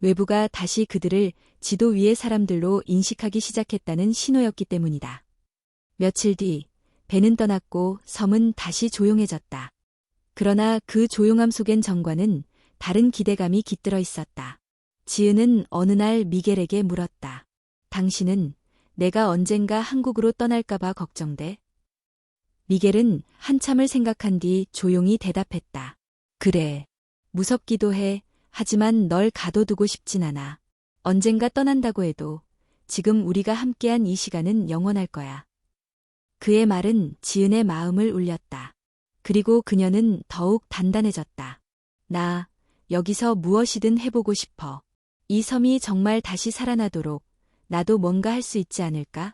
외부가 다시 그들을 지도 위의 사람들로 인식하기 시작했다는 신호였기 때문이다. 며칠 뒤 배는 떠났고 섬은 다시 조용해졌다. 그러나 그 조용함 속엔 정과는 다른 기대감이 깃들어 있었다. 지은은 어느 날 미겔에게 물었다. 당신은 내가 언젠가 한국으로 떠날까봐 걱정돼? 미겔은 한참을 생각한 뒤 조용히 대답했다. 그래. 무섭기도 해. 하지만 널 가둬두고 싶진 않아. 언젠가 떠난다고 해도 지금 우리가 함께한 이 시간은 영원할 거야. 그의 말은 지은의 마음을 울렸다. 그리고 그녀는 더욱 단단해졌다. 나 여기서 무엇이든 해보고 싶어. 이 섬이 정말 다시 살아나도록 나도 뭔가 할 수 있지 않을까?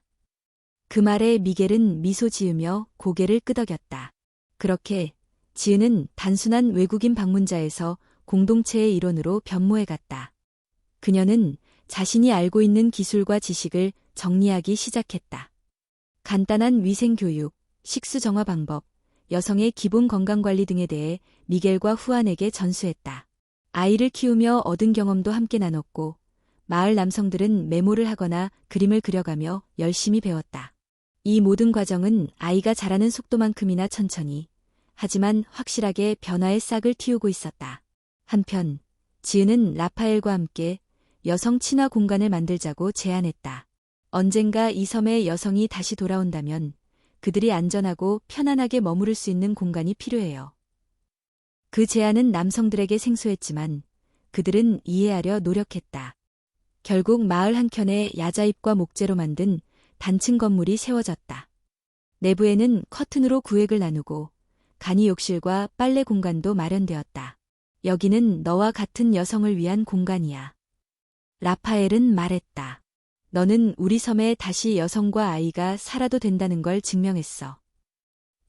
그 말에 미겔은 미소 지으며 고개를 끄덕였다. 그렇게 지은은 단순한 외국인 방문자에서 공동체의 일원으로 변모해갔다. 그녀는 자신이 알고 있는 기술과 지식을 정리하기 시작했다. 간단한 위생교육, 식수 정화 방법, 여성의 기본 건강관리 등에 대해 미겔과 후안에게 전수했다. 아이를 키우며 얻은 경험도 함께 나눴고, 마을 남성들은 메모를 하거나 그림을 그려가며 열심히 배웠다. 이 모든 과정은 아이가 자라는 속도만큼이나 천천히, 하지만 확실하게 변화의 싹을 틔우고 있었다. 한편, 지은은 라파엘과 함께 여성 친화 공간을 만들자고 제안했다. 언젠가 이 섬에 여성이 다시 돌아온다면 그들이 안전하고 편안하게 머무를 수 있는 공간이 필요해요. 그 제안은 남성들에게 생소했지만 그들은 이해하려 노력했다. 결국 마을 한켠에 야자입과 목재로 만든 단층 건물이 세워졌다. 내부에는 커튼으로 구획을 나누고 간이 욕실과 빨래 공간도 마련되었다. 여기는 너와 같은 여성을 위한 공간이야. 라파엘은 말했다. 너는 우리 섬에 다시 여성과 아이가 살아도 된다는 걸 증명했어.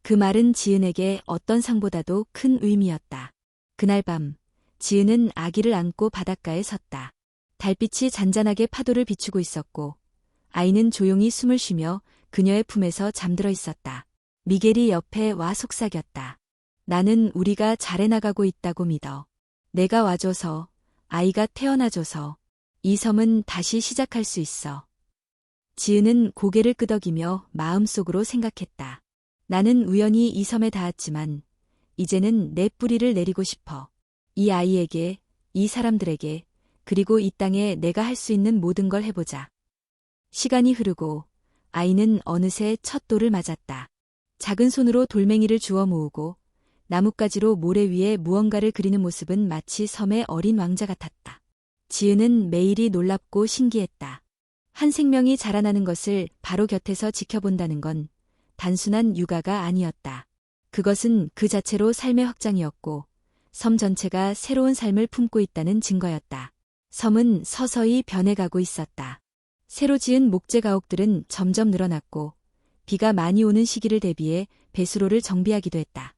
그 말은 지은에게 어떤 상보다도 큰 의미였다. 그날 밤, 지은은 아기를 안고 바닷가에 섰다. 달빛이 잔잔하게 파도를 비추고 있었고, 아이는 조용히 숨을 쉬며 그녀의 품에서 잠들어 있었다. 미겔이 옆에 와 속삭였다. 나는 우리가 잘해나가고 있다고 믿어. 내가 와줘서, 아이가 태어나줘서, 이 섬은 다시 시작할 수 있어. 지은은 고개를 끄덕이며 마음속으로 생각했다. 나는 우연히 이 섬에 닿았지만, 이제는 내 뿌리를 내리고 싶어. 이 아이에게, 이 사람들에게, 그리고 이 땅에 내가 할 수 있는 모든 걸 해보자. 시간이 흐르고, 아이는 어느새 첫 돌을 맞았다. 작은 손으로 돌멩이를 주워 모으고, 나뭇가지로 모래 위에 무언가를 그리는 모습은 마치 섬의 어린 왕자 같았다. 지은은 매일이 놀랍고 신기했다. 한 생명이 자라나는 것을 바로 곁에서 지켜본다는 건 단순한 육아가 아니었다. 그것은 그 자체로 삶의 확장이었고, 섬 전체가 새로운 삶을 품고 있다는 증거였다. 섬은 서서히 변해가고 있었다. 새로 지은 목재 가옥들은 점점 늘어났고, 비가 많이 오는 시기를 대비해 배수로를 정비하기도 했다.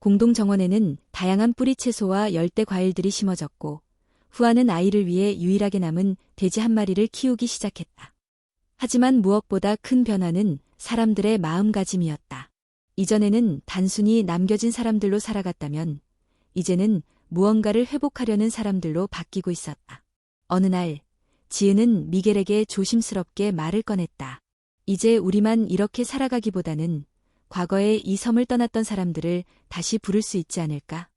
공동 정원에는 다양한 뿌리 채소와 열대 과일들이 심어졌고, 후아는 아이를 위해 유일하게 남은 돼지 한 마리를 키우기 시작했다. 하지만 무엇보다 큰 변화는 사람들의 마음가짐이었다. 이전에는 단순히 남겨진 사람들로 살아갔다면, 이제는 무언가를 회복하려는 사람들로 바뀌고 있었다. 어느 날, 지은은 미겔에게 조심스럽게 말을 꺼냈다. 이제 우리만 이렇게 살아가기보다는 과거에 이 섬을 떠났던 사람들을 다시 부를 수 있지 않을까?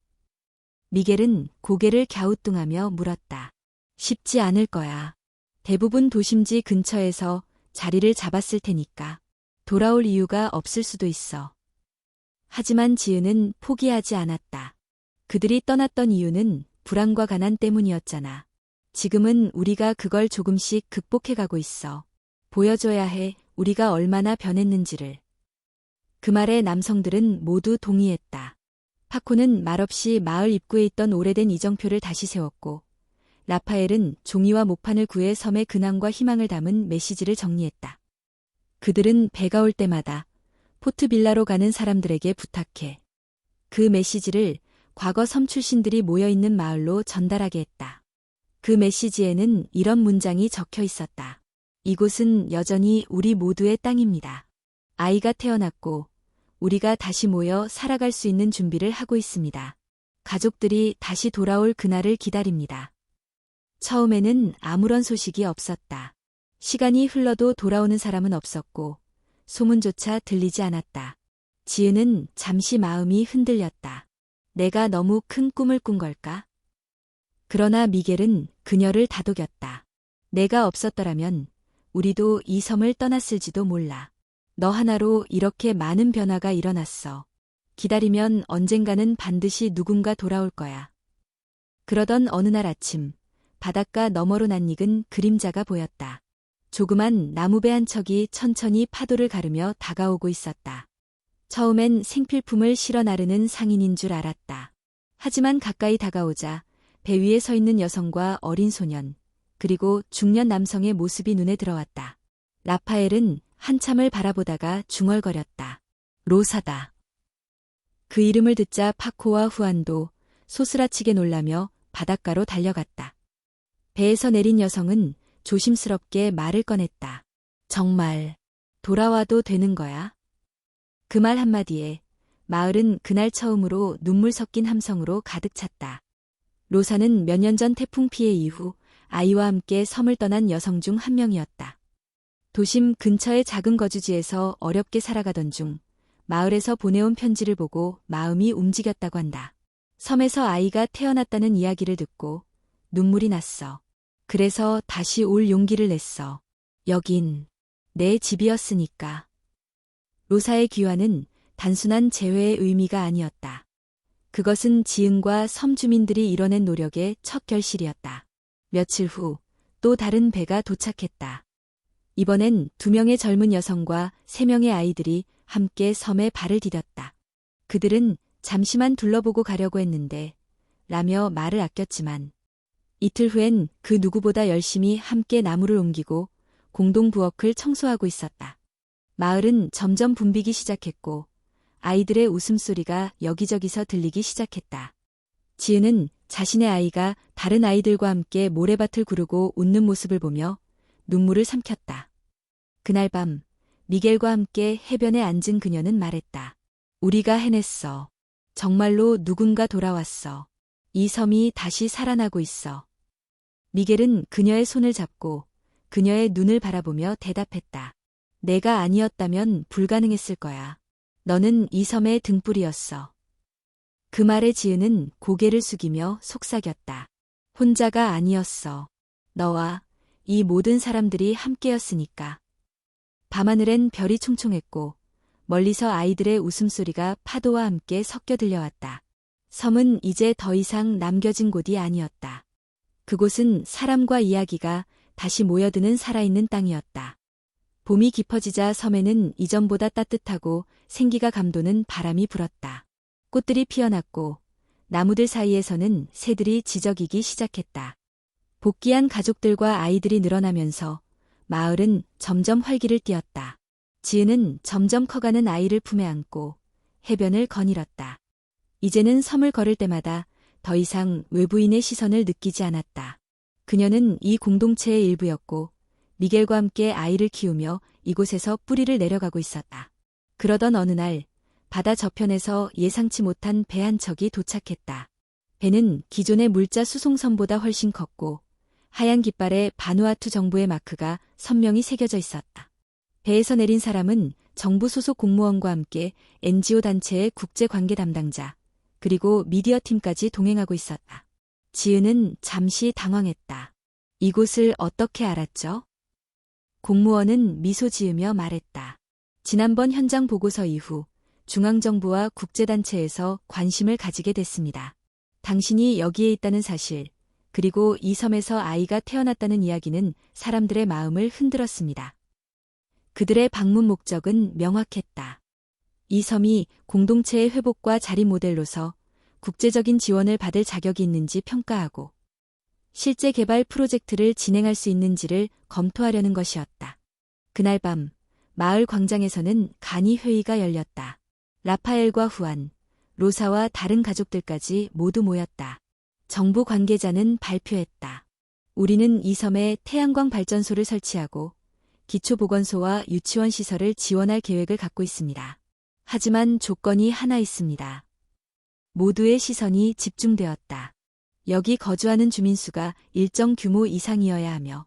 미겔은 고개를 갸우뚱하며 물었다. 쉽지 않을 거야. 대부분 도심지 근처에서 자리를 잡았을 테니까. 돌아올 이유가 없을 수도 있어. 하지만 지은은 포기하지 않았다. 그들이 떠났던 이유는 불안과 가난 때문이었잖아. 지금은 우리가 그걸 조금씩 극복해가고 있어. 보여줘야 해, 우리가 얼마나 변했는지를. 그 말에 남성들은 모두 동의했다. 파코는 말없이 마을 입구에 있던 오래된 이정표를 다시 세웠고, 라파엘은 종이와 목판을 구해 섬의 근황과 희망을 담은 메시지를 정리했다. 그들은 배가 올 때마다 포트빌라로 가는 사람들에게 부탁해. 그 메시지를 과거 섬 출신들이 모여있는 마을로 전달하게 했다. 그 메시지에는 이런 문장이 적혀 있었다. 이곳은 여전히 우리 모두의 땅입니다. 아이가 태어났고 우리가 다시 모여 살아갈 수 있는 준비를 하고 있습니다. 가족들이 다시 돌아올 그날을 기다립니다. 처음에는 아무런 소식이 없었다. 시간이 흘러도 돌아오는 사람은 없었고 소문조차 들리지 않았다. 지은은 잠시 마음이 흔들렸다. 내가 너무 큰 꿈을 꾼 걸까? 그러나 미겔은 그녀를 다독였다. 내가 없었더라면 우리도 이 섬을 떠났을지도 몰라. 너 하나로 이렇게 많은 변화가 일어났어. 기다리면 언젠가는 반드시 누군가 돌아올 거야. 그러던 어느 날 아침, 바닷가 너머로 낯익은 그림자가 보였다. 조그만 나무배 한 척이 천천히 파도를 가르며 다가오고 있었다. 처음엔 생필품을 실어 나르는 상인인 줄 알았다. 하지만 가까이 다가오자 배 위에 서 있는 여성과 어린 소년, 그리고 중년 남성의 모습이 눈에 들어왔다. 라파엘은 한참을 바라보다가 중얼거렸다. 로사다. 그 이름을 듣자 파코와 후안도 소스라치게 놀라며 바닷가로 달려갔다. 배에서 내린 여성은 조심스럽게 말을 꺼냈다. 정말 돌아와도 되는 거야? 그 말 한마디에 마을은 그날 처음으로 눈물 섞인 함성으로 가득 찼다. 로사는 몇 년 전 태풍 피해 이후 아이와 함께 섬을 떠난 여성 중 한 명이었다. 도심 근처의 작은 거주지에서 어렵게 살아가던 중 마을에서 보내온 편지를 보고 마음이 움직였다고 한다. 섬에서 아이가 태어났다는 이야기를 듣고 눈물이 났어. 그래서 다시 올 용기를 냈어. 여긴 내 집이었으니까. 로사의 귀환은 단순한 재회의 의미가 아니었다. 그것은 지은과 섬 주민들이 이뤄낸 노력의 첫 결실이었다. 며칠 후 또 다른 배가 도착했다. 이번엔 2명의 젊은 여성과 3명의 아이들이 함께 섬에 발을 디뎠다. 그들은 잠시만 둘러보고 가려고 했는데 라며 말을 아꼈지만 이틀 후엔 그 누구보다 열심히 함께 나무를 옮기고 공동 부엌을 청소하고 있었다. 마을은 점점 붐비기 시작했고 아이들의 웃음소리가 여기저기서 들리기 시작했다. 지은은 자신의 아이가 다른 아이들과 함께 모래밭을 구르고 웃는 모습을 보며 눈물을 삼켰다. 그날 밤 미겔과 함께 해변에 앉은 그녀는 말했다. 우리가 해냈어. 정말로 누군가 돌아왔어. 이 섬이 다시 살아나고 있어. 미겔은 그녀의 손을 잡고 그녀의 눈을 바라보며 대답했다. 내가 아니었다면 불가능했을 거야. 너는 이 섬의 등불이었어. 그 말에 지은은 고개를 숙이며 속삭였다. 혼자가 아니었어. 너와 이 모든 사람들이 함께였으니까. 밤하늘엔 별이 총총했고 멀리서 아이들의 웃음소리가 파도와 함께 섞여 들려왔다. 섬은 이제 더 이상 남겨진 곳이 아니었다. 그곳은 사람과 이야기가 다시 모여드는 살아있는 땅이었다. 봄이 깊어지자 섬에는 이전보다 따뜻하고 생기가 감도는 바람이 불었다. 꽃들이 피어났고 나무들 사이에서는 새들이 지저귀기 시작했다. 복귀한 가족들과 아이들이 늘어나면서 마을은 점점 활기를 띠었다. 지은은 점점 커가는 아이를 품에 안고 해변을 거닐었다. 이제는 섬을 걸을 때마다 더 이상 외부인의 시선을 느끼지 않았다. 그녀는 이 공동체의 일부였고 미겔과 함께 아이를 키우며 이곳에서 뿌리를 내려가고 있었다. 그러던 어느 날 바다 저편에서 예상치 못한 배 한 척이 도착했다. 배는 기존의 물자 수송선보다 훨씬 컸고 하얀 깃발에 바누아투 정부의 마크가 선명히 새겨져 있었다. 배에서 내린 사람은 정부 소속 공무원과 함께 NGO 단체의 국제관계 담당자, 그리고 미디어 팀까지 동행하고 있었다. 지은은 잠시 당황했다. 이곳을 어떻게 알았죠? 공무원은 미소 지으며 말했다. 지난번 현장 보고서 이후 중앙정부와 국제단체에서 관심을 가지게 됐습니다. 당신이 여기에 있다는 사실, 그리고 이 섬에서 아이가 태어났다는 이야기는 사람들의 마음을 흔들었습니다. 그들의 방문 목적은 명확했다. 이 섬이 공동체의 회복과 자립 모델로서 국제적인 지원을 받을 자격이 있는지 평가하고 실제 개발 프로젝트를 진행할 수 있는지를 검토하려는 것이었다. 그날 밤 마을 광장에서는 간이 회의가 열렸다. 라파엘과 후안, 로사와 다른 가족들까지 모두 모였다. 정부 관계자는 발표했다. 우리는 이 섬에 태양광 발전소를 설치하고 기초보건소와 유치원 시설을 지원할 계획을 갖고 있습니다. 하지만 조건이 하나 있습니다. 모두의 시선이 집중되었다. 여기 거주하는 주민 수가 일정 규모 이상이어야 하며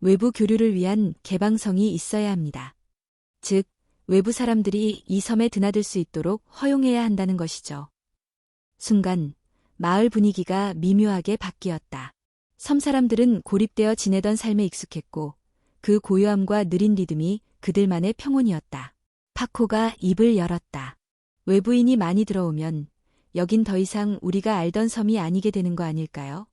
외부 교류를 위한 개방성이 있어야 합니다. 즉, 외부 사람들이 이 섬에 드나들 수 있도록 허용해야 한다는 것이죠. 순간 마을 분위기가 미묘하게 바뀌었다. 섬 사람들은 고립되어 지내던 삶에 익숙했고 그 고요함과 느린 리듬이 그들만의 평온이었다. 파코가 입을 열었다. 외부인이 많이 들어오면 여긴 더 이상 우리가 알던 섬이 아니게 되는 거 아닐까요?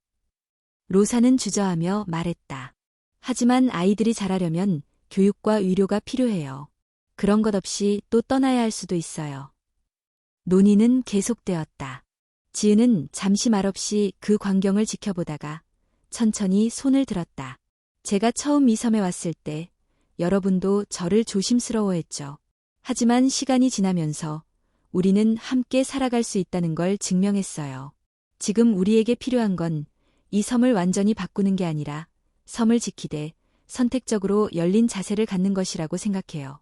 로사는 주저하며 말했다. 하지만 아이들이 자라려면 교육과 위로가 필요해요. 그런 것 없이 또 떠나야 할 수도 있어요. 논의는 계속되었다. 지은은 잠시 말없이 그 광경을 지켜보다가 천천히 손을 들었다. 제가 처음 이 섬에 왔을 때 여러분도 저를 조심스러워했죠. 하지만 시간이 지나면서 우리는 함께 살아갈 수 있다는 걸 증명했어요. 지금 우리에게 필요한 건 이 섬을 완전히 바꾸는 게 아니라 섬을 지키되 선택적으로 열린 자세를 갖는 것이라고 생각해요.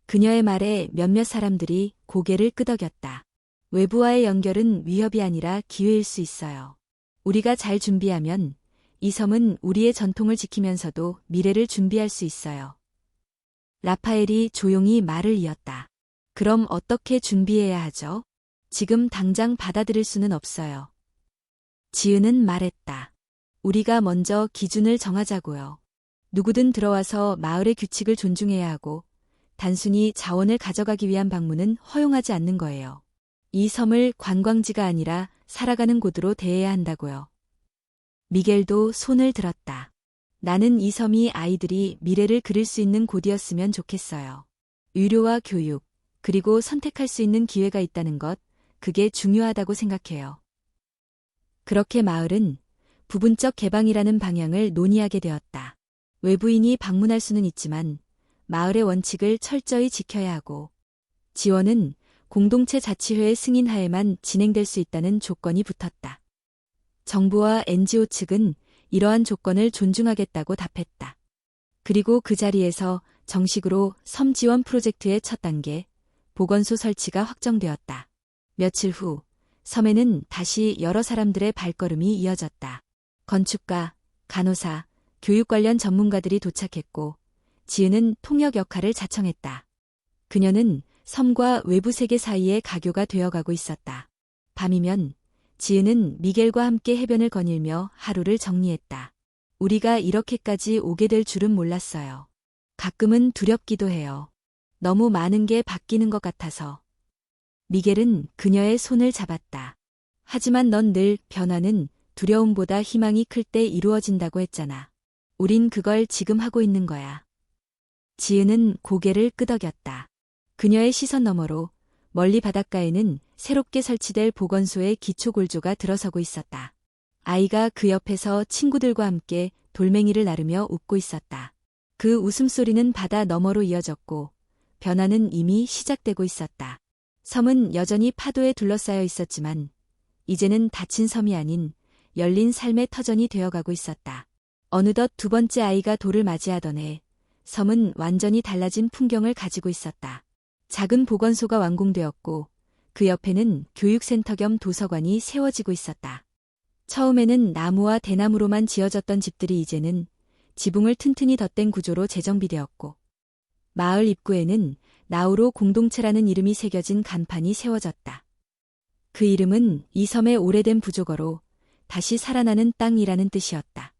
그녀의 말에 몇몇 사람들이 고개를 끄덕였다. 외부와의 연결은 위협이 아니라 기회일 수 있어요. 우리가 잘 준비하면 이 섬은 우리의 전통을 지키면서도 미래를 준비할 수 있어요. 라파엘이 조용히 말을 이었다. 그럼 어떻게 준비해야 하죠? 지금 당장 받아들일 수는 없어요. 지은은 말했다. 우리가 먼저 기준을 정하자고요. 누구든 들어와서 마을의 규칙을 존중해야 하고 단순히 자원을 가져가기 위한 방문은 허용하지 않는 거예요. 이 섬을 관광지가 아니라 살아가는 곳으로 대해야 한다고요. 미겔도 손을 들었다. 나는 이 섬이 아이들이 미래를 그릴 수 있는 곳이었으면 좋겠어요. 의료와 교육, 그리고 선택할 수 있는 기회가 있다는 것, 그게 중요하다고 생각해요. 그렇게 마을은 부분적 개방이라는 방향을 논의하게 되었다. 외부인이 방문할 수는 있지만 마을의 원칙을 철저히 지켜야 하고 지원은 공동체 자치회의 승인하에만 진행될 수 있다는 조건이 붙었다. 정부와 NGO 측은 이러한 조건을 존중하겠다고 답했다. 그리고 그 자리에서 정식으로 섬 지원 프로젝트의 첫 단계, 보건소 설치가 확정되었다. 며칠 후 섬에는 다시 여러 사람들의 발걸음이 이어졌다. 건축가, 간호사, 교육 관련 전문가들이 도착했고 지은은 통역 역할을 자청했다. 그녀는 섬과 외부 세계 사이의 가교가 되어가고 있었다. 밤이면 지은은 미겔과 함께 해변을 거닐며 하루를 정리했다. 우리가 이렇게까지 오게 될 줄은 몰랐어요. 가끔은 두렵기도 해요. 너무 많은 게 바뀌는 것 같아서. 미겔은 그녀의 손을 잡았다. 하지만 넌 늘 변화는 두려움보다 희망이 클 때 이루어진다고 했잖아. 우린 그걸 지금 하고 있는 거야. 지은은 고개를 끄덕였다. 그녀의 시선 너머로 멀리 바닷가에는 새롭게 설치될 보건소의 기초골조가 들어서고 있었다. 아이가 그 옆에서 친구들과 함께 돌멩이를 나르며 웃고 있었다. 그 웃음소리는 바다 너머로 이어졌고 변화는 이미 시작되고 있었다. 섬은 여전히 파도에 둘러싸여 있었지만 이제는 닫힌 섬이 아닌 열린 삶의 터전이 되어가고 있었다. 어느덧 두 번째 아이가 돌을 맞이하던 해 섬은 완전히 달라진 풍경을 가지고 있었다. 작은 보건소가 완공되었고 그 옆에는 교육센터 겸 도서관이 세워지고 있었다. 처음에는 나무와 대나무로만 지어졌던 집들이 이제는 지붕을 튼튼히 덧댄 구조로 재정비되었고 마을 입구에는 나우로 공동체라는 이름이 새겨진 간판이 세워졌다. 그 이름은 이 섬의 오래된 부조어로 다시 살아나는 땅이라는 뜻이었다.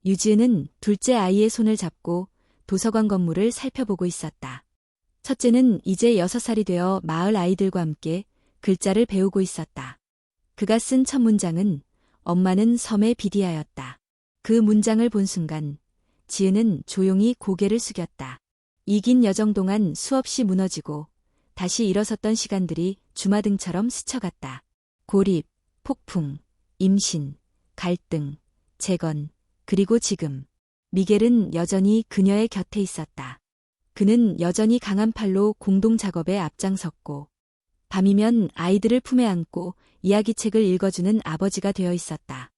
유지은은 둘째 아이의 손을 잡고 도서관 건물을 살펴보고 있었다. 첫째는 이제 6살이 되어 마을 아이들과 함께 글자를 배우고 있었다. 그가 쓴 첫 문장은 엄마는 섬의 비디아였다. 그 문장을 본 순간 지은은 조용히 고개를 숙였다. 이 긴 여정 동안 수없이 무너지고 다시 일어섰던 시간들이 주마등처럼 스쳐갔다. 고립, 폭풍, 임신, 갈등, 재건, 그리고 지금. 미겔은 여전히 그녀의 곁에 있었다. 그는 여전히 강한 팔로 공동 작업에 앞장섰고 밤이면 아이들을 품에 안고 이야기책을 읽어주는 아버지가 되어 있었다.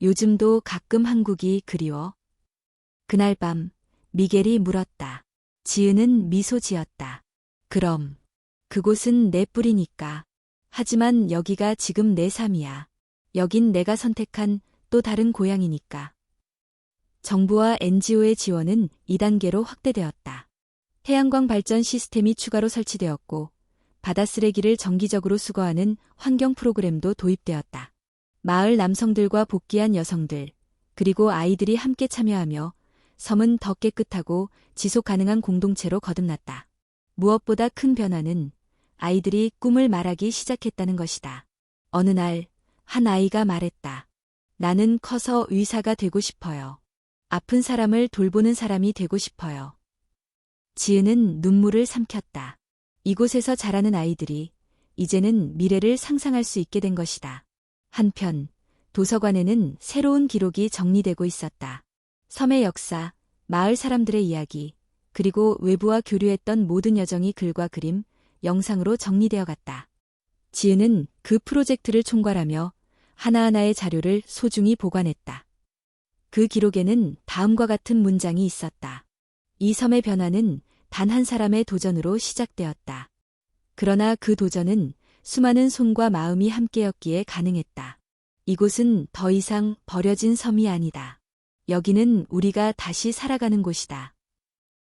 요즘도 가끔 한국이 그리워? 그날 밤 미겔이 물었다. 지은은 미소 지었다. 그럼. 그곳은 내 뿌리니까. 하지만 여기가 지금 내 삶이야. 여긴 내가 선택한 또 다른 고향이니까. 정부와 NGO의 지원은 2단계로 확대되었다. 태양광 발전 시스템이 추가로 설치되었고 바다 쓰레기를 정기적으로 수거하는 환경 프로그램도 도입되었다. 마을 남성들과 복귀한 여성들, 그리고 아이들이 함께 참여하며 섬은 더 깨끗하고 지속 가능한 공동체로 거듭났다. 무엇보다 큰 변화는 아이들이 꿈을 말하기 시작했다는 것이다. 어느 날, 한 아이가 말했다. 나는 커서 의사가 되고 싶어요. 아픈 사람을 돌보는 사람이 되고 싶어요. 지은은 눈물을 삼켰다. 이곳에서 자라는 아이들이 이제는 미래를 상상할 수 있게 된 것이다. 한편, 도서관에는 새로운 기록이 정리되고 있었다. 섬의 역사, 마을 사람들의 이야기, 그리고 외부와 교류했던 모든 여정이 글과 그림, 영상으로 정리되어 갔다. 지은은 그 프로젝트를 총괄하며 하나하나의 자료를 소중히 보관했다. 그 기록에는 다음과 같은 문장이 있었다. 이 섬의 변화는 단 한 사람의 도전으로 시작되었다. 그러나 그 도전은 수많은 손과 마음이 함께였기에 가능했다. 이곳은 더 이상 버려진 섬이 아니다. 여기는 우리가 다시 살아가는 곳이다.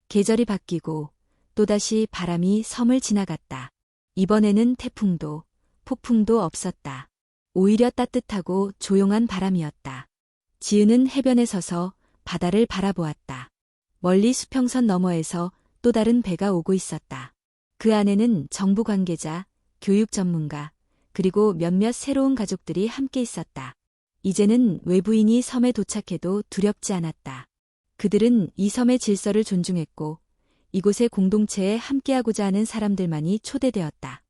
계절이 바뀌고 또다시 바람이 섬을 지나갔다. 이번에는 태풍도 폭풍도 없었다. 오히려 따뜻하고 조용한 바람이었다. 지은은 해변에 서서 바다를 바라보았다. 멀리 수평선 너머에서 또 다른 배가 오고 있었다. 그 안에는 정부 관계자, 교육 전문가, 그리고 몇몇 새로운 가족들이 함께 있었다. 이제는 외부인이 섬에 도착해도 두렵지 않았다. 그들은 이 섬의 질서를 존중했고 이곳의 공동체에 함께하고자 하는 사람들만이 초대되었다.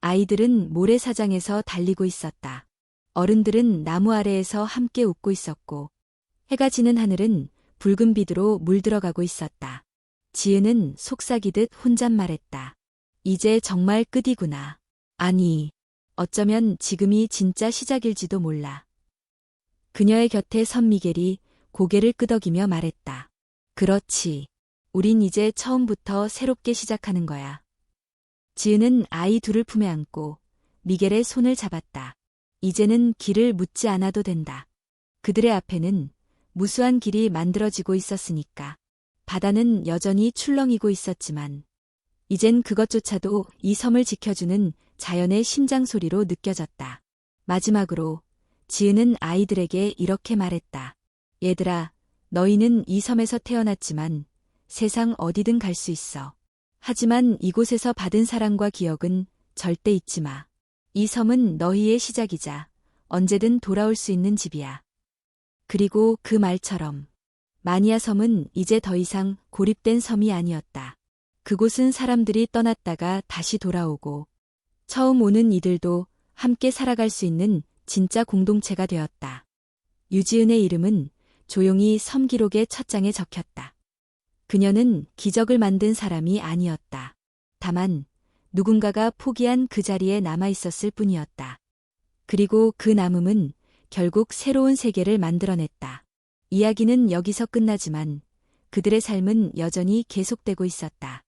아이들은 모래사장에서 달리고 있었다. 어른들은 나무 아래에서 함께 웃고 있었고 해가 지는 하늘은 붉은 빛으로 물들어가고 있었다. 지은은 속삭이듯 혼잣말했다. 이제 정말 끝이구나. 아니, 어쩌면 지금이 진짜 시작일지도 몰라. 그녀의 곁에 선 미겔이 고개를 끄덕이며 말했다. 그렇지. 우린 이제 처음부터 새롭게 시작하는 거야. 지은은 아이 둘을 품에 안고 미겔의 손을 잡았다. 이제는 길을 묻지 않아도 된다. 그들의 앞에는 무수한 길이 만들어지고 있었으니까. 바다는 여전히 출렁이고 있었지만 이젠 그것조차도 이 섬을 지켜주는 자연의 심장 소리로 느껴졌다. 마지막으로 지은은 아이들에게 이렇게 말했다. 얘들아, 너희는 이 섬에서 태어났지만 세상 어디든 갈 수 있어. 하지만 이곳에서 받은 사랑과 기억은 절대 잊지 마. 이 섬은 너희의 시작이자 언제든 돌아올 수 있는 집이야. 그리고 그 말처럼 마니아 섬은 이제 더 이상 고립된 섬이 아니었다. 그곳은 사람들이 떠났다가 다시 돌아오고 처음 오는 이들도 함께 살아갈 수 있는 진짜 공동체가 되었다. 유지은의 이름은 조용히 섬 기록의 첫 장에 적혔다. 그녀는 기적을 만든 사람이 아니었다. 다만 누군가가 포기한 그 자리에 남아 있었을 뿐이었다. 그리고 그 남음은 결국 새로운 세계를 만들어냈다. 이야기는 여기서 끝나지만 그들의 삶은 여전히 계속되고 있었다.